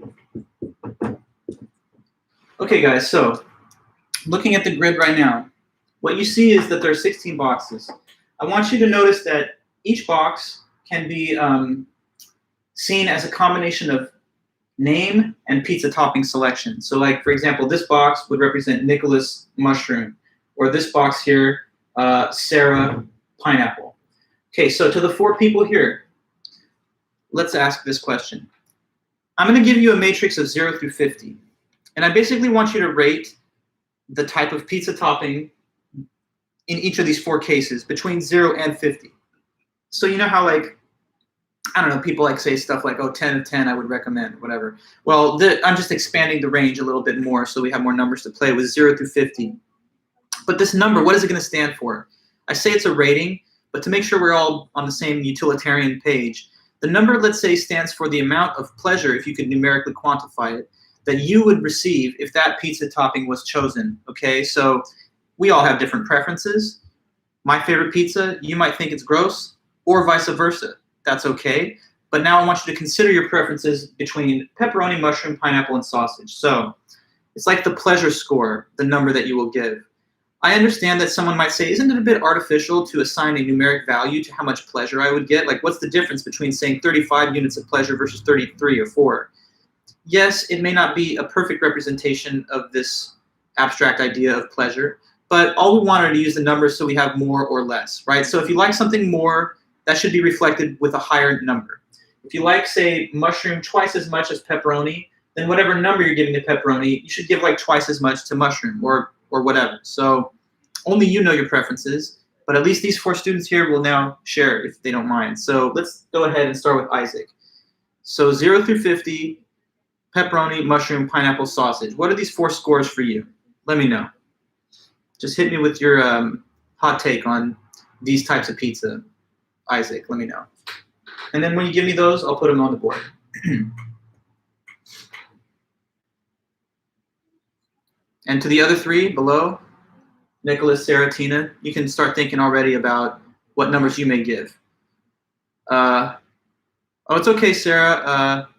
Okay, guys, so looking at the grid right now, what you see is that there are 16 boxes. I want you to notice that each box can be seen as a combination of name and pizza topping selection. So like, for example, this box would represent Nicholas mushroom, or this box here, Sarah pineapple. Okay, so to the 4 people here, let's ask this question. I'm going to give you a matrix of 0 through 50. And I basically want you to rate the type of pizza topping in each of these 4 cases between 0 and 50. So you know how, like, I don't know, people like say stuff like, oh, 10 of 10 I would recommend, whatever. Well, I'm just expanding the range a little bit more so we have more numbers to play with 0 through 50. But this number, what is it going to stand for? I say it's a rating, but to make sure we're all on the same utilitarian page, the number, let's say, stands for the amount of pleasure, if you could numerically quantify it, that you would receive if that pizza topping was chosen, okay? So we all have different preferences. My favorite pizza, you might think it's gross, or vice versa. That's okay. But now I want you to consider your preferences between pepperoni, mushroom, pineapple, and sausage. So it's like the pleasure score, the number that you will give. I understand that someone might say, isn't it a bit artificial to assign a numeric value to how much pleasure I would get? Like, what's the difference between saying 35 units of pleasure versus 33 or 4? Yes, it may not be a perfect representation of this abstract idea of pleasure, but all we wanted to use the numbers so we have more or less, right? So if you like something more, that should be reflected with a higher number. If you like, say, mushroom twice as much as pepperoni, then whatever number you're giving to pepperoni, you should give like twice as much to mushroom or whatever. So only you know your preferences, but at least these 4 students here will now share if they don't mind. So let's go ahead and start with Isaac. So 0 through 50, pepperoni, mushroom, pineapple, sausage. What are these 4 scores for you? Let me know. Just hit me with your hot take on these types of pizza. Isaac, let me know. And then when you give me those, I'll put them on the board. And to the other 3 below, Nicholas, Sarah, Tina, you can start thinking already about what numbers you may give. Oh, it's okay, Sarah,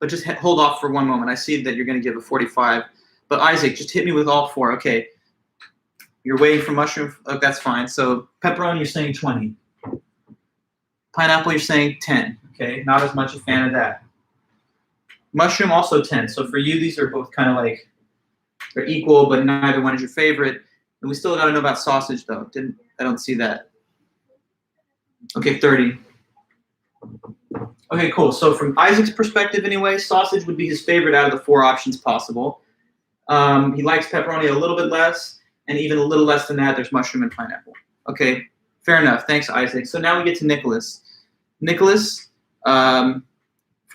but just hold off for one moment. I see that you're going to give a 45. But Isaac, just hit me with all 4. Okay. You're waiting for mushroom. Oh, that's fine. So pepperoni, you're saying 20. Pineapple, you're saying 10. Okay, not as much a fan of that. Mushroom, also 10. So for you, these are both kind of like, they're equal, but neither one is your favorite. And we still got to know about sausage, though. I don't see that. Okay, 30. Okay, cool. So from Isaac's perspective anyway, sausage would be his favorite out of the 4 options possible. He likes pepperoni a little bit less, and even a little less than that, there's mushroom and pineapple. Okay, fair enough. Thanks, Isaac. So now we get to Nicholas. Nicholas, 4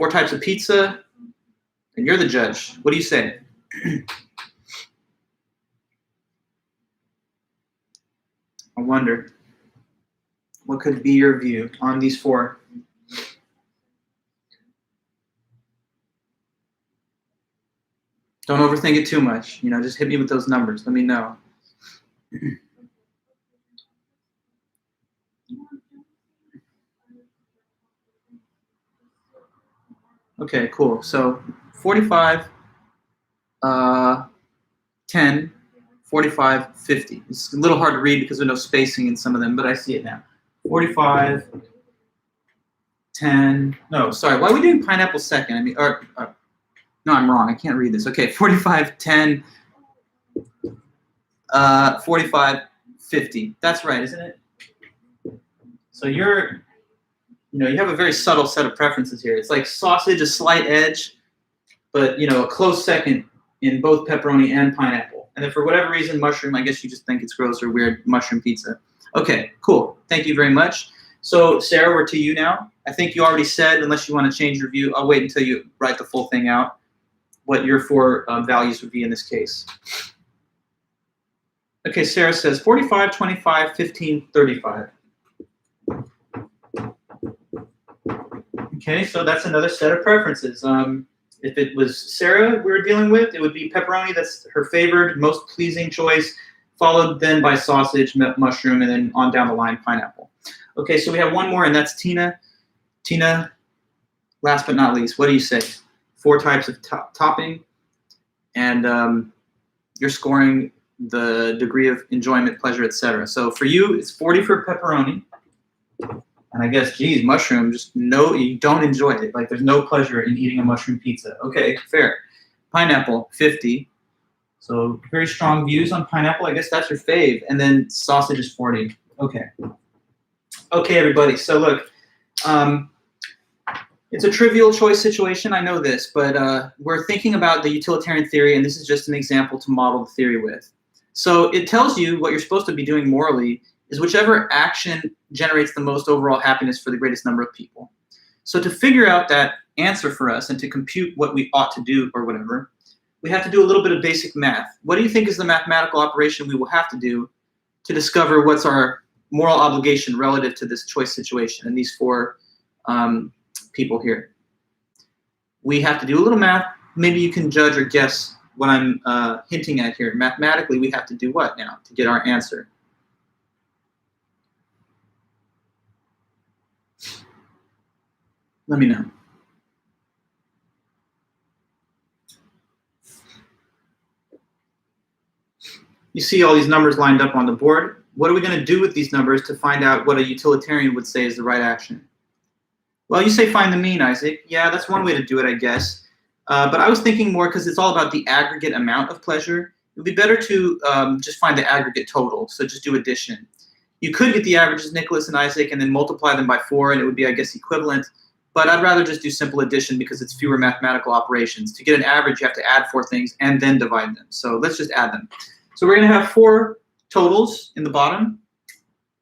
types of pizza, and you're the judge. What do you say? I wonder, what could be your view on these four? Don't overthink it too much. You know, just hit me with those numbers. Let me know. Okay, cool. So 45, 10, 45, 50. It's a little hard to read because there's no spacing in some of them, but I see it now. 45, 10. No, sorry. Why are we doing pineapple second? I mean, no, I'm wrong. I can't read this. Okay, 45, 10, 45, 50. That's right, isn't it? So you have a very subtle set of preferences here. It's like sausage, a slight edge, but, a close second in both pepperoni and pineapple. And then for whatever reason, mushroom, I guess you just think it's gross or weird, mushroom pizza. Okay, cool. Thank you very much. So, Sarah, we're to you now. I think you already said, unless you want to change your view, I'll wait until you write the full thing out, what your four values would be in this case. Okay, Sarah says 45, 25, 15, 35. Okay, so that's another set of preferences. If it was Sarah we were dealing with, it would be pepperoni. That's her favored, most pleasing choice, followed then by sausage, mushroom, and then on down the line, pineapple. Okay, so we have one more, and that's Tina. Tina, last but not least, what do you say? 4 types of topping, and you're scoring the degree of enjoyment, pleasure, etc. So for you, it's 40 for pepperoni. And I guess, geez, mushroom, you don't enjoy it. Like, there's no pleasure in eating a mushroom pizza. Okay, fair. Pineapple, 50. So very strong views on pineapple. I guess that's your fave. And then sausage is 40. Okay. Okay, everybody. So look, it's a trivial choice situation. I know this, but we're thinking about the utilitarian theory, and this is just an example to model the theory with. So it tells you what you're supposed to be doing morally is whichever action generates the most overall happiness for the greatest number of people. So to figure out that answer for us and to compute what we ought to do or whatever, we have to do a little bit of basic math. What do you think is the mathematical operation we will have to do to discover what's our moral obligation relative to this choice situation and these 4 people here? We have to do a little math. Maybe you can judge or guess what I'm hinting at here. Mathematically, we have to do what now to get our answer? Let me know. You see all these numbers lined up on the board. What are we going to do with these numbers to find out what a utilitarian would say is the right action? Well, you say find the mean, Isaac. Yeah, that's one way to do it, I guess. But I was thinking more because it's all about the aggregate amount of pleasure. It would be better to just find the aggregate total, so just do addition. You could get the averages, Nicholas and Isaac, and then multiply them by 4, and it would be, I guess, equivalent. But I'd rather just do simple addition because it's fewer mathematical operations. To get an average, you have to add 4 things and then divide them. So let's just add them. So we're going to have 4 totals in the bottom.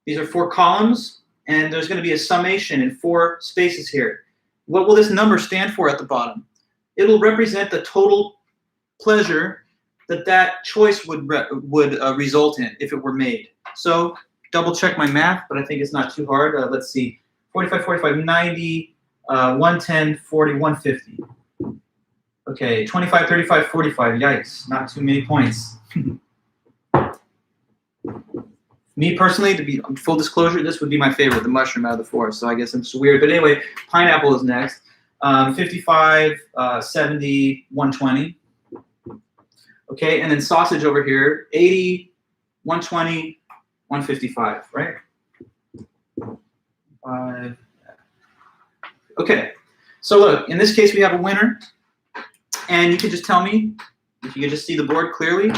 These are 4 columns, and there's going to be a summation in 4 spaces here. What will this number stand for at the bottom? It will represent the total pleasure that choice would result in if it were made. So double check my math, but I think it's not too hard. Let's see, 45, 45, 90, 110, 40, 150. Okay, 25, 35, 45. Yikes, not too many points. Me personally, to be full disclosure, this would be my favorite, the mushroom out of the 4. So I guess it's weird. But anyway, pineapple is next. 55, 70, 120. Okay, and then sausage over here, 80, 120, 155, right? 5. Okay, so look, in this case we have a winner, and you can just tell me, if you can just see the board clearly,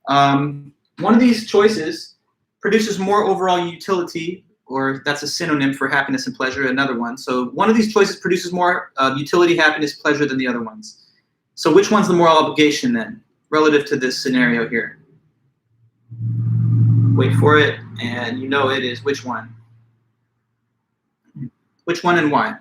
one of these choices produces more overall utility, or that's a synonym for happiness and pleasure, another one. So one of these choices produces more utility, happiness, pleasure than the other ones. So which one's the moral obligation then, relative to this scenario here? Wait for it, and you know it is which one? Which one and why?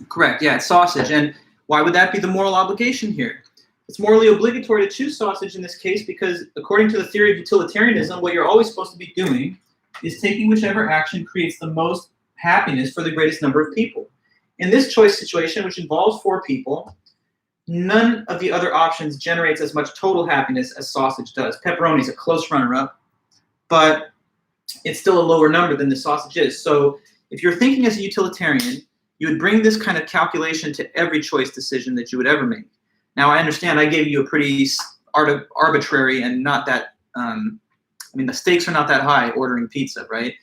Correct. Yeah, it's sausage. And why would that be the moral obligation here? It's morally obligatory to choose sausage in this case because, according to the theory of utilitarianism, what you're always supposed to be doing is taking whichever action creates the most happiness for the greatest number of people. In this choice situation, which involves 4 people, none of the other options generates as much total happiness as sausage does. Pepperoni is a close runner-up, but it's still a lower number than the sausage is. So if you're thinking as a utilitarian, you would bring this kind of calculation to every choice decision that you would ever make. Now, I understand I gave you a pretty arbitrary and not that, the stakes are not that high ordering pizza, right?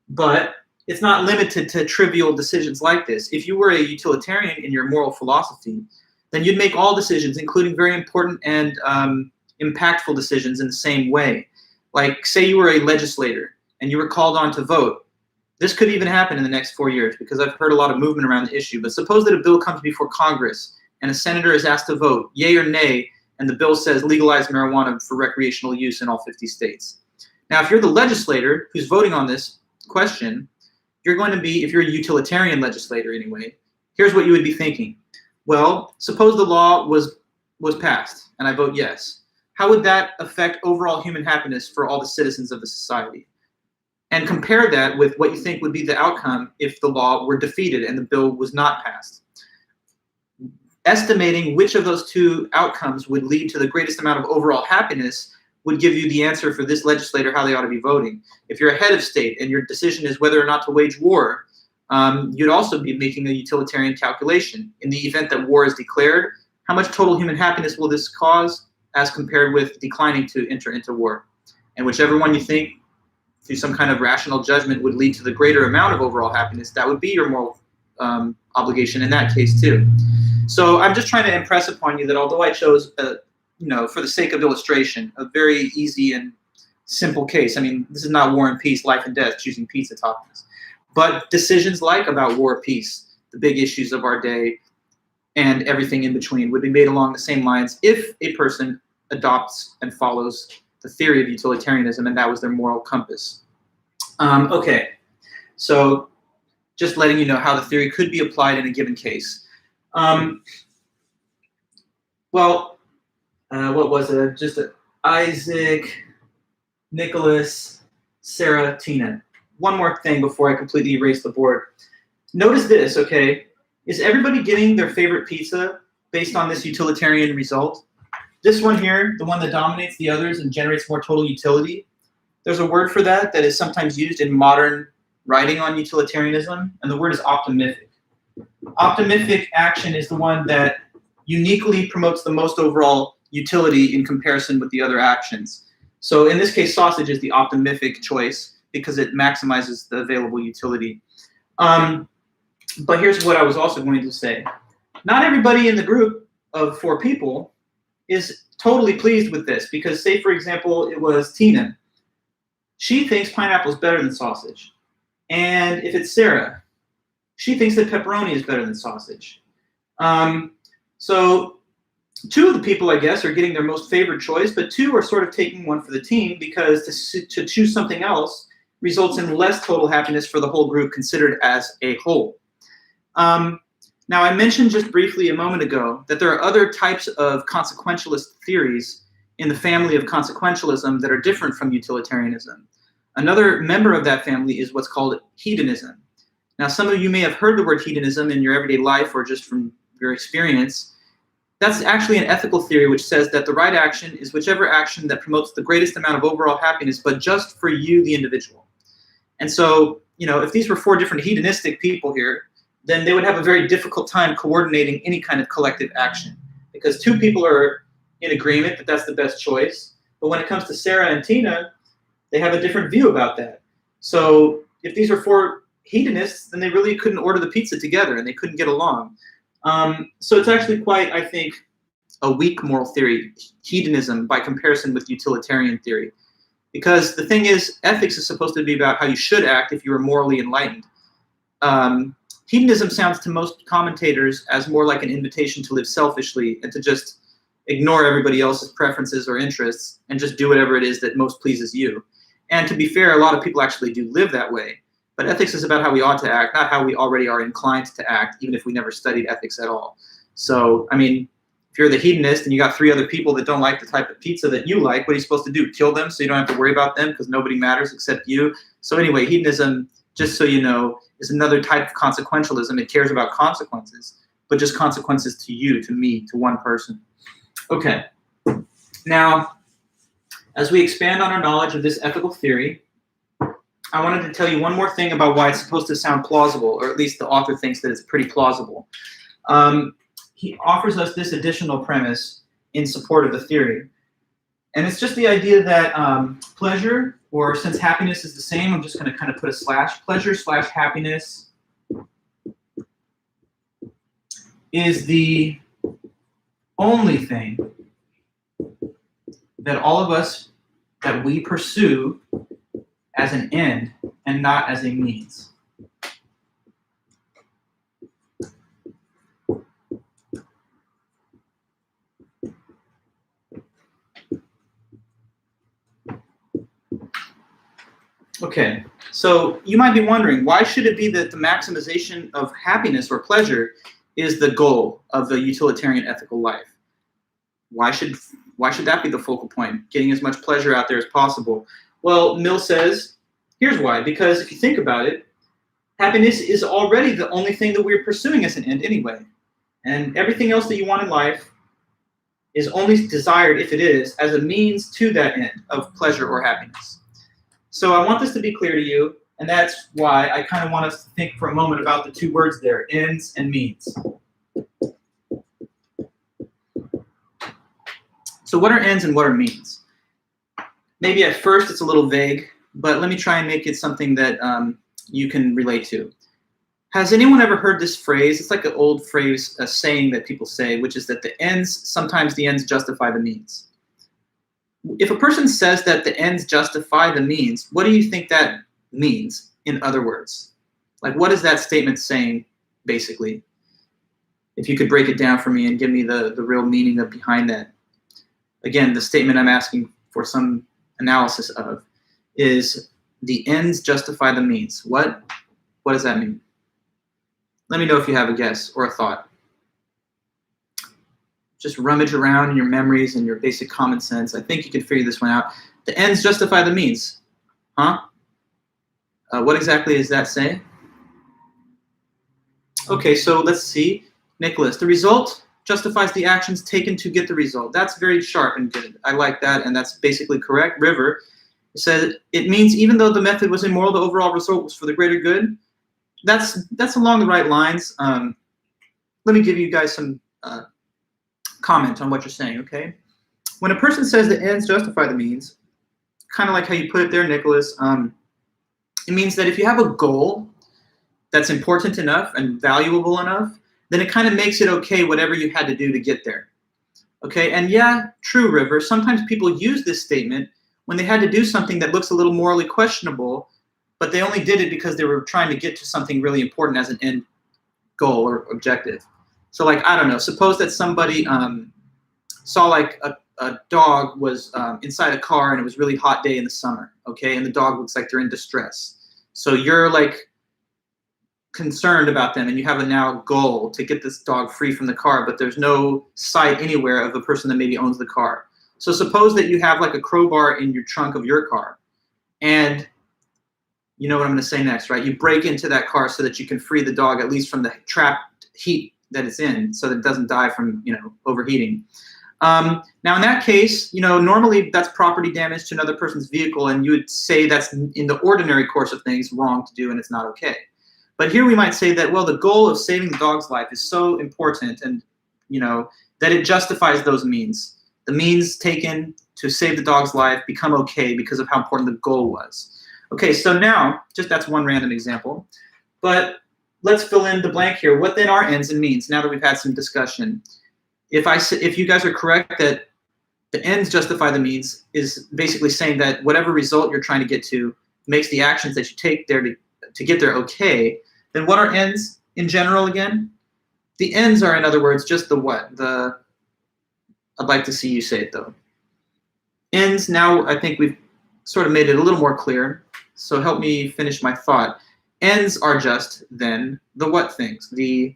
But it's not limited to trivial decisions like this. If you were a utilitarian in your moral philosophy, then you'd make all decisions, including very important and impactful decisions, in the same way. Like, say you were a legislator and you were called on to vote. This could even happen in the next 4 years because I've heard a lot of movement around the issue. But suppose that a bill comes before Congress and a senator is asked to vote, yay or nay, and the bill says legalize marijuana for recreational use in all 50 states. Now, if you're the legislator who's voting on this question, you're going to be, if you're a utilitarian legislator anyway, here's what you would be thinking. Well, suppose the law was passed and I vote yes. How would that affect overall human happiness for all the citizens of the society? And compare that with what you think would be the outcome if the law were defeated and the bill was not passed. Estimating which of those 2 outcomes would lead to the greatest amount of overall happiness would give you the answer for this legislator how they ought to be voting. If you're a head of state and your decision is whether or not to wage war, you'd also be making a utilitarian calculation. In the event that war is declared, how much total human happiness will this cause as compared with declining to enter into war? And whichever one you think, through some kind of rational judgment, would lead to the greater amount of overall happiness, that would be your moral obligation in that case too. So I'm just trying to impress upon you that although I chose, for the sake of illustration, a very easy and simple case. I mean, this is not War and Peace, life and death, choosing pizza toppings. But decisions like about war, peace, the big issues of our day, and everything in between would be made along the same lines if a person adopts and follows the theory of utilitarianism, and that was their moral compass. Okay, so just letting you know how the theory could be applied in a given case. What was it? Just Isaac, Nicholas, Sarah, Tina. One more thing before I completely erase the board. Notice this, okay? Is everybody getting their favorite pizza based on this utilitarian result? This one here, the one that dominates the others and generates more total utility, there's a word for that is sometimes used in modern writing on utilitarianism, and the word is optimific. Optimific action is the one that uniquely promotes the most overall utility in comparison with the other actions. So in this case, sausage is the optimific choice because it maximizes the available utility. But here's what I was also going to say. Not everybody in the group of 4 people is totally pleased with this because, say, for example, it was Tina. She thinks pineapple is better than sausage. And if it's Sarah, she thinks that pepperoni is better than sausage. So 2 of the people, I guess, are getting their most favored choice, but 2 are sort of taking one for the team because to choose something else results in less total happiness for the whole group considered as a whole. Now, I mentioned just briefly a moment ago that there are other types of consequentialist theories in the family of consequentialism that are different from utilitarianism. Another member of that family is what's called hedonism. Now, some of you may have heard the word hedonism in your everyday life or just from your experience. That's actually an ethical theory which says that the right action is whichever action that promotes the greatest amount of overall happiness, but just for you, the individual. And so, if these were 4 different hedonistic people here, then they would have a very difficult time coordinating any kind of collective action because 2 people are in agreement that that's the best choice. But when it comes to Sarah and Tina, they have a different view about that. So if these were 4 hedonists, then they really couldn't order the pizza together and they couldn't get along. So it's actually quite, I think, a weak moral theory, hedonism, by comparison with utilitarian theory. Because the thing is, ethics is supposed to be about how you should act if you are morally enlightened. Hedonism sounds to most commentators as more like an invitation to live selfishly and to just ignore everybody else's preferences or interests and just do whatever it is that most pleases you. And to be fair, a lot of people actually do live that way. But ethics is about how we ought to act, not how we already are inclined to act, even if we never studied ethics at all. So, I mean, if you're the hedonist and you got 3 other people that don't like the type of pizza that you like, what are you supposed to do? Kill them so you don't have to worry about them because nobody matters except you? So anyway, hedonism, just so you know, is another type of consequentialism. It cares about consequences, but just consequences to you, to me, to one person. Okay. Now, as we expand on our knowledge of this ethical theory, I wanted to tell you one more thing about why it's supposed to sound plausible, or at least the author thinks that it's pretty plausible. He offers us this additional premise in support of the theory. And it's just the idea that pleasure, or since happiness is the same, I'm just going to kind of put a slash, pleasure/happiness is the only thing that all of us, that we pursue as an end and not as a means. Okay, so you might be wondering, why should it be that the maximization of happiness or pleasure is the goal of the utilitarian ethical life? Why should that be the focal point, getting as much pleasure out there as possible? Well, Mill says, here's why. Because if you think about it, happiness is already the only thing that we're pursuing as an end anyway. And everything else that you want in life is only desired, if it is, as a means to that end of pleasure or happiness. So I want this to be clear to you, and that's why I kind of want us to think for a moment about the 2 words there, ends and means. So what are ends and what are means? Maybe at first it's a little vague, but let me try and make it something that you can relate to. Has anyone ever heard this phrase? It's like an old phrase, a saying that people say, which is that sometimes the ends justify the means. If a person says that the ends justify the means, what do you think that means, in other words? Like, what is that statement saying, basically? If you could break it down for me and give me the real meaning behind that. Again, the statement I'm asking for some analysis of is the ends justify the means. What does that mean? Let me know if you have a guess or a thought. Just rummage around in your memories and your basic common sense. I think you can figure this one out. The ends justify the means. Huh? What exactly does that say? Okay, so let's see. Nicholas, the result justifies the actions taken to get the result. That's very sharp and good. I like that, and that's basically correct. River said it means even though the method was immoral, the overall result was for the greater good. That's along the right lines. Let me give you guys some comment on what you're saying, okay? When a person says the ends justify the means, kind of like how you put it there, Nicholas, it means that if you have a goal that's important enough and valuable enough, then it kind of makes it okay whatever you had to do to get there. Okay, and yeah, true, River, sometimes people use this statement when they had to do something that looks a little morally questionable, but they only did it because they were trying to get to something really important as an end goal or objective. So like, I don't know, suppose that somebody saw like a dog was inside a car and it was a really hot day in the summer, okay? And the dog looks like they're in distress. So you're like concerned about them and you have a now goal to get this dog free from the car, but there's no sight anywhere of the person that maybe owns the car. So suppose that you have like a crowbar in your trunk of your car and you know what I'm going to say next, right? You break into that car so that you can free the dog at least from the trapped heat that it's in so that it doesn't die from, overheating. Now in that case, normally that's property damage to another person's vehicle and you would say that's in the ordinary course of things wrong to do and it's not okay. But here we might say that, well, the goal of saving the dog's life is so important and, that it justifies those means. The means taken to save the dog's life become okay because of how important the goal was. Okay, so now, that's one random example, but let's fill in the blank here. What then are ends and means now that we've had some discussion? If you guys are correct that the ends justify the means is basically saying that whatever result you're trying to get to makes the actions that you take there to get there okay, then what are ends in general again? The ends are, in other words, just the what? I'd like to see you say it though. Ends, now I think we've sort of made it a little more clear, so help me finish my thought. Ends are just then the what things. If you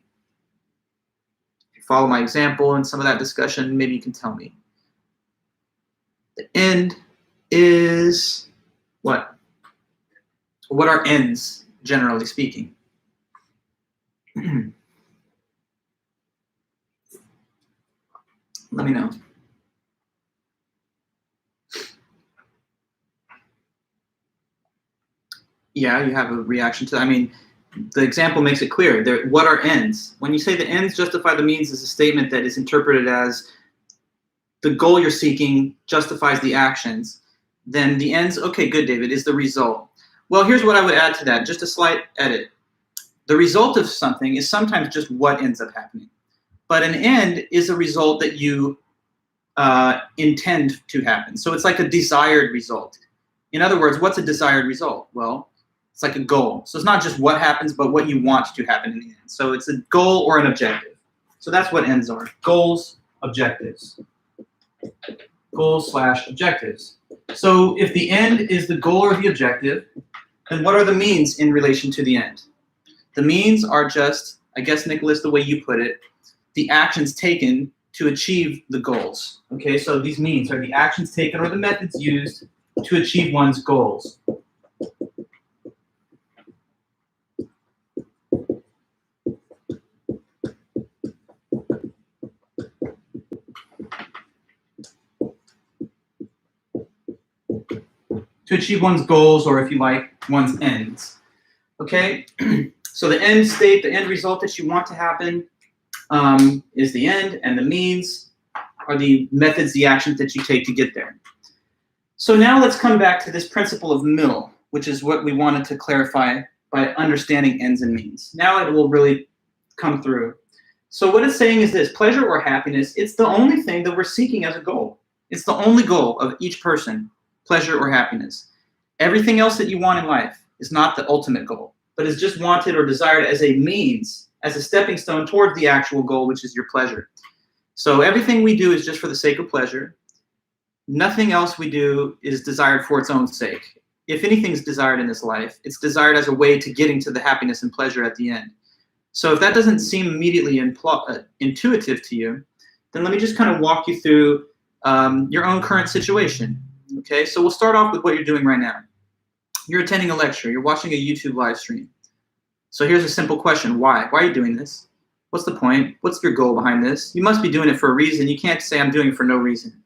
follow my example and some of that discussion, maybe you can tell me. The end is what? What are ends, generally speaking? Let me know. Yeah, you have a reaction to that. I mean, the example makes it clear. What are ends? When you say the ends justify the means is a statement that is interpreted as the goal you're seeking justifies the actions, then the ends, okay, good, David, is the result. Well, here's what I would add to that, just a slight edit. The result of something is sometimes just what ends up happening. But an end is a result that you intend to happen. So it's like a desired result. In other words, what's a desired result? Well, it's like a goal. So it's not just what happens, but what you want to happen in the end. So it's a goal or an objective. So that's what ends are. Goals, objectives. Goals/objectives. So if the end is the goal or the objective, then what are the means in relation to the end? The means are just, I guess, Nicholas, the way you put it, the actions taken to achieve the goals. Okay, so these means are the actions taken or the methods used to achieve one's goals. To achieve one's goals, or if you like, one's ends. Okay, so the end state, the end result that you want to happen is the end, and the means are the methods, the actions that you take to get there. So now let's come back to this principle of Mill, which is what we wanted to clarify by understanding ends and means. Now it will really come through. So what it's saying is this: pleasure or happiness, it's the only thing that we're seeking as a goal. It's the only goal of each person, pleasure or happiness. Everything else that you want in life is not the ultimate goal, but is just wanted or desired as a means, as a stepping stone towards the actual goal, which is your pleasure. So everything we do is just for the sake of pleasure. Nothing else we do is desired for its own sake. If anything's desired in this life, it's desired as a way to getting to the happiness and pleasure at the end. So if that doesn't seem immediately intuitive to you, then let me just kind of walk you through your own current situation. Okay, so we'll start off with what you're doing right now. You're attending a lecture. You're watching a YouTube live stream. So here's a simple question. Why? Why are you doing this? What's the point? What's your goal behind this? You must be doing it for a reason. You can't say I'm doing it for no reason.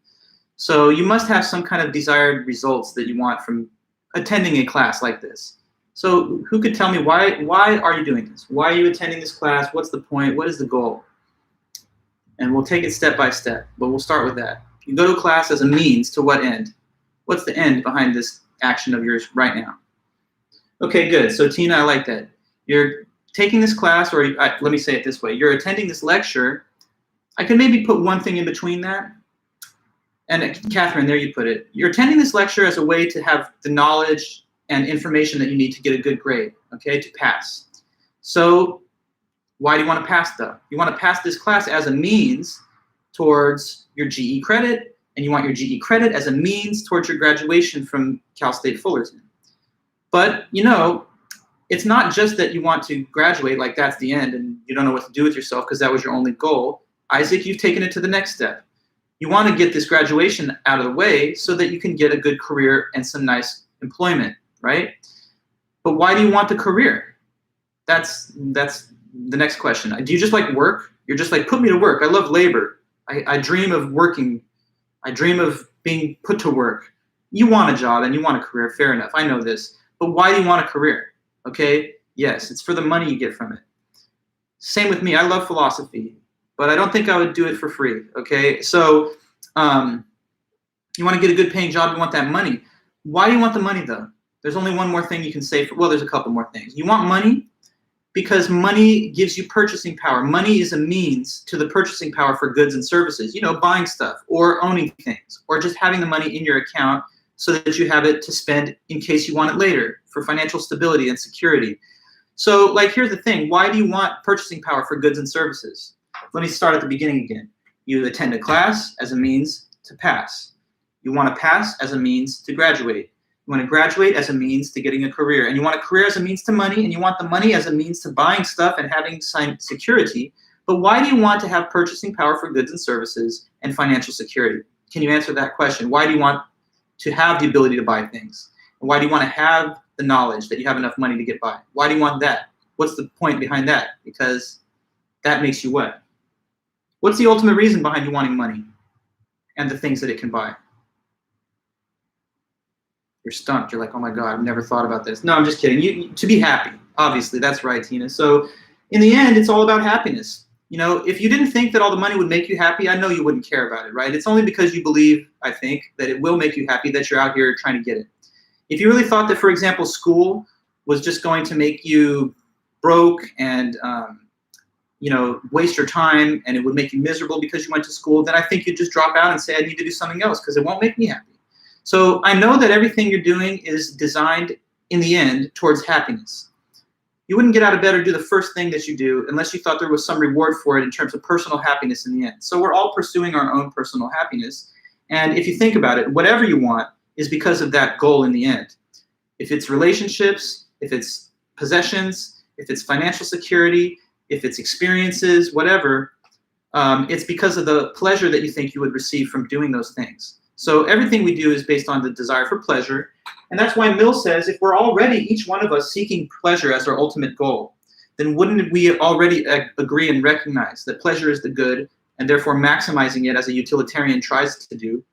So you must have some kind of desired results that you want from attending a class like this. So who could tell me why are you doing this? Why are you attending this class? What's the point? What is the goal? And we'll take it step by step, but we'll start with that. You go to class as a means to what end? What's the end behind this action of yours right now? Okay, good. So Tina, I like that. You're taking this class, or let me say it this way. You're attending this lecture. I could maybe put one thing in between that. And Catherine, there you put it. You're attending this lecture as a way to have the knowledge and information that you need to get a good grade, okay, to pass. So why do you want to pass though? You want to pass this class as a means towards your GE credit, and you want your GE credit as a means towards your graduation from Cal State Fullerton. But, you know, it's not just that you want to graduate, like that's the end, and you don't know what to do with yourself because that was your only goal. Isaac, you've taken it to the next step. You want to get this graduation out of the way so that you can get a good career and some nice employment, right? But why do you want the career? That's the next question. Do you just like work? You're just like, put me to work. I love labor. I dream of working. I dream of being put to work. You want a job and you want a career, fair enough. I know this. But why do you want a career? Okay, yes, it's for the money you get from it. Same with me. I love philosophy, but I don't think I would do it for free, okay? So you want to get a good paying job, you want that money. Why do you want the money though? There's only one more thing you can say. Well, there's a couple more things. You want money because money gives you purchasing power. Money is a means to the purchasing power for goods and services, you know, buying stuff or owning things or just having the money in your account so that you have it to spend in case you want it later for financial stability and security. So like, here's the thing. Why do you want purchasing power for goods and services? Let me start at the beginning again. You attend a class as a means to pass. You want to pass as a means to graduate. You want to graduate as a means to getting a career, and you want a career as a means to money, and you want the money as a means to buying stuff and having security. But why do you want to have purchasing power for goods and services and financial security? Can you answer that question? Why do you want to have the ability to buy things? And why do you want to have the knowledge that you have enough money to get by? Why do you want that? What's the point behind that? Because that makes you what? What's the ultimate reason behind you wanting money and the things that it can buy? You're stumped. You're like, oh my God, I've never thought about this. No, I'm just kidding. To be happy, obviously, that's right, Tina. So in the end, it's all about happiness. You know, if you didn't think that all the money would make you happy, I know you wouldn't care about it, right? It's only because you believe, I think, that it will make you happy that you're out here trying to get it. If you really thought that, for example, school was just going to make you broke and, you know, waste your time and it would make you miserable because you went to school, then I think you'd just drop out and say, I need to do something else because it won't make me happy. So I know that everything you're doing is designed in the end towards happiness. You wouldn't get out of bed or do the first thing that you do unless you thought there was some reward for it in terms of personal happiness in the end. So we're all pursuing our own personal happiness. And if you think about it, whatever you want is because of that goal in the end. If it's relationships, if it's possessions, if it's financial security, if it's experiences, whatever, it's because of the pleasure that you think you would receive from doing those things. So everything we do is based on the desire for pleasure. And that's why Mill says if we're already, each one of us, seeking pleasure as our ultimate goal, then wouldn't we already agree and recognize that pleasure is the good, and therefore maximizing it, as a utilitarian tries to do,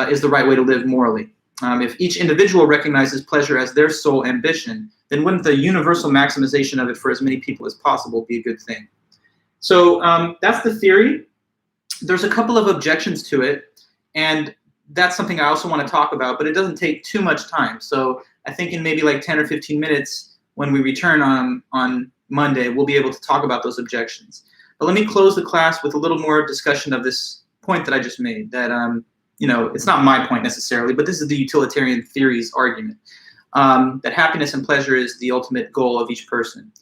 is the right way to live morally? If each individual recognizes pleasure as their sole ambition, then wouldn't the universal maximization of it for as many people as possible be a good thing? So that's the theory. There's a couple of objections to it, and that's something I also want to talk about, but it doesn't take too much time. So I think in maybe like 10 or 15 minutes when we return on Monday, we'll be able to talk about those objections. But let me close the class with a little more discussion of this point that I just made, that, you know, it's not my point necessarily, but this is the utilitarian theories argument, that happiness and pleasure is the ultimate goal of each person.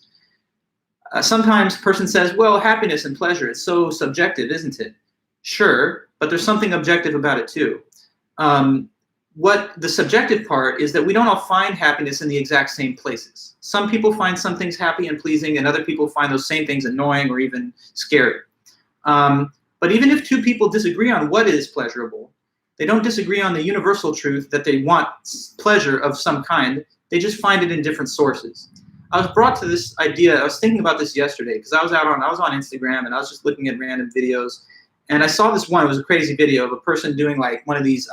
Sometimes a person says, well, happiness and pleasure, it's so subjective, isn't it? Sure, but there's something objective about it too. What the subjective part is that we don't all find happiness in the exact same places. Some people find some things happy and pleasing, and other people find those same things annoying or even scary. But even if two people disagree on what is pleasurable, they don't disagree on the universal truth that they want pleasure of some kind. They just find it in different sources. I was brought to this idea. I was thinking about this yesterday because I was on Instagram and I was just looking at random videos. And I saw this one. It was a crazy video of a person doing like one of these,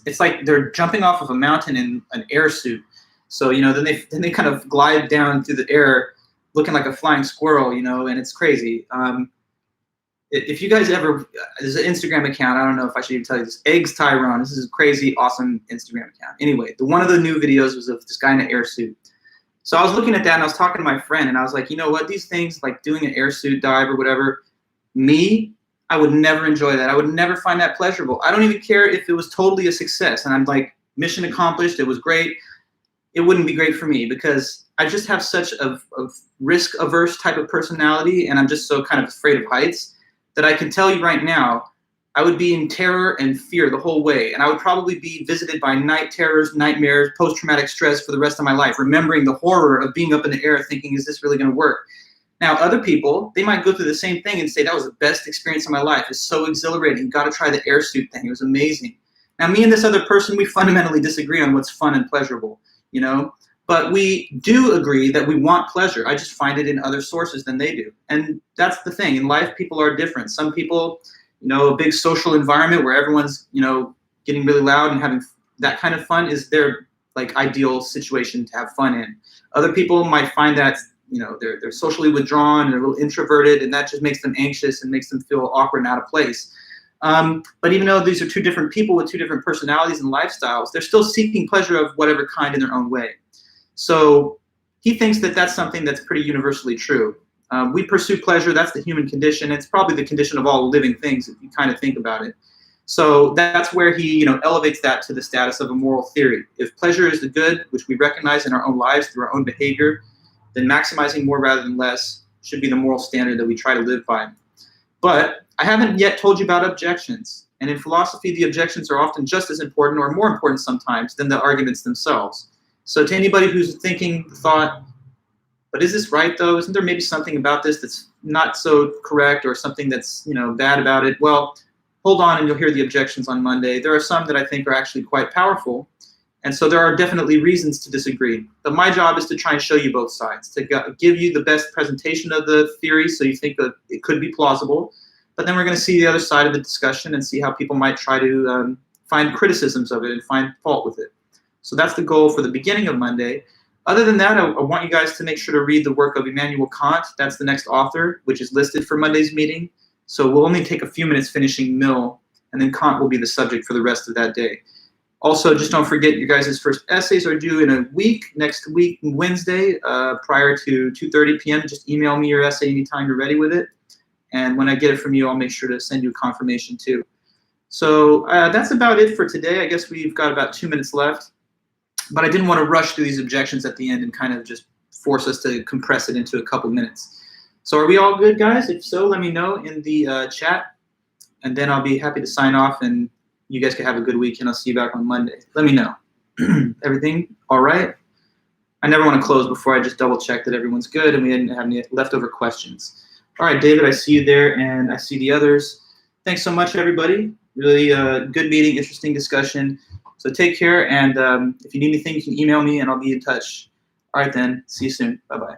it's like they're jumping off of a mountain in an air suit. So, you know, then they kind of glide down through the air looking like a flying squirrel, you know, and it's crazy. If you guys ever, there's an Instagram account, I don't know if I should even tell you this, Eggs Tyrone. This is a crazy, awesome Instagram account. Anyway, one of the new videos was of this guy in an air suit. So I was looking at that and I was talking to my friend and I was like, you know what, these things like doing an air suit dive or whatever, I would never enjoy that. I would never find that pleasurable. I don't even care if it was totally a success and I'm like, mission accomplished, it was great. It wouldn't be great for me because I just have such a risk-averse type of personality and I'm just so kind of afraid of heights that I can tell you right now, I would be in terror and fear the whole way. And I would probably be visited by night terrors, nightmares, post-traumatic stress for the rest of my life, remembering the horror of being up in the air thinking, is this really going to work? Now, other people, they might go through the same thing and say, that was the best experience of my life. It's so exhilarating. You got to try the air suit thing. It was amazing. Now, me and this other person, we fundamentally disagree on what's fun and pleasurable, you know? But we do agree that we want pleasure. I just find it in other sources than they do. And that's the thing. In life, people are different. Some people, you know, a big social environment where everyone's, you know, getting really loud and having that kind of fun is their like ideal situation to have fun in. Other people might find that, you know, they're socially withdrawn and they're a little introverted, and that just makes them anxious and makes them feel awkward and out of place. But even though these are two different people with two different personalities and lifestyles, they're still seeking pleasure of whatever kind in their own way. So he thinks that that's something that's pretty universally true. We pursue pleasure. That's the human condition. It's probably the condition of all living things if you kind of think about it. So that's where he, you know, elevates that to the status of a moral theory. If pleasure is the good, which we recognize in our own lives through our own behavior, then maximizing more rather than less should be the moral standard that we try to live by. But I haven't yet told you about objections. And in philosophy, the objections are often just as important or more important sometimes than the arguments themselves. So to anybody who's thinking the thought, but is this right though? Isn't there maybe something about this that's not so correct or something that's, you know, bad about it? Well, hold on and you'll hear the objections on Monday. There are some that I think are actually quite powerful. And so there are definitely reasons to disagree. But my job is to try and show you both sides, to give you the best presentation of the theory so you think that it could be plausible. But then we're going to see the other side of the discussion and see how people might try to find criticisms of it and find fault with it. So that's the goal for the beginning of Monday. Other than that, I want you guys to make sure to read the work of Immanuel Kant. That's the next author, which is listed for Monday's meeting. So we'll only take a few minutes finishing Mill, and then Kant will be the subject for the rest of that day. Also, just don't forget your guys' first essays are due in a week, next week, Wednesday, prior to 2:30 p.m. Just email me your essay anytime you're ready with it. And when I get it from you, I'll make sure to send you a confirmation too. So that's about it for today. I guess we've got about 2 minutes left. But I didn't want to rush through these objections at the end and kind of just force us to compress it into a couple minutes. So are we all good, guys? If so, let me know in the chat. And then I'll be happy to sign off, and you guys can have a good week, and I'll see you back on Monday. Let me know. Everything all right? I never want to close before I just double check that everyone's good and we didn't have any leftover questions. All right, David, I see you there, and I see the others. Thanks so much, everybody. Really good meeting, interesting discussion. So take care, and if you need anything, you can email me, and I'll be in touch. All right, then. See you soon. Bye-bye.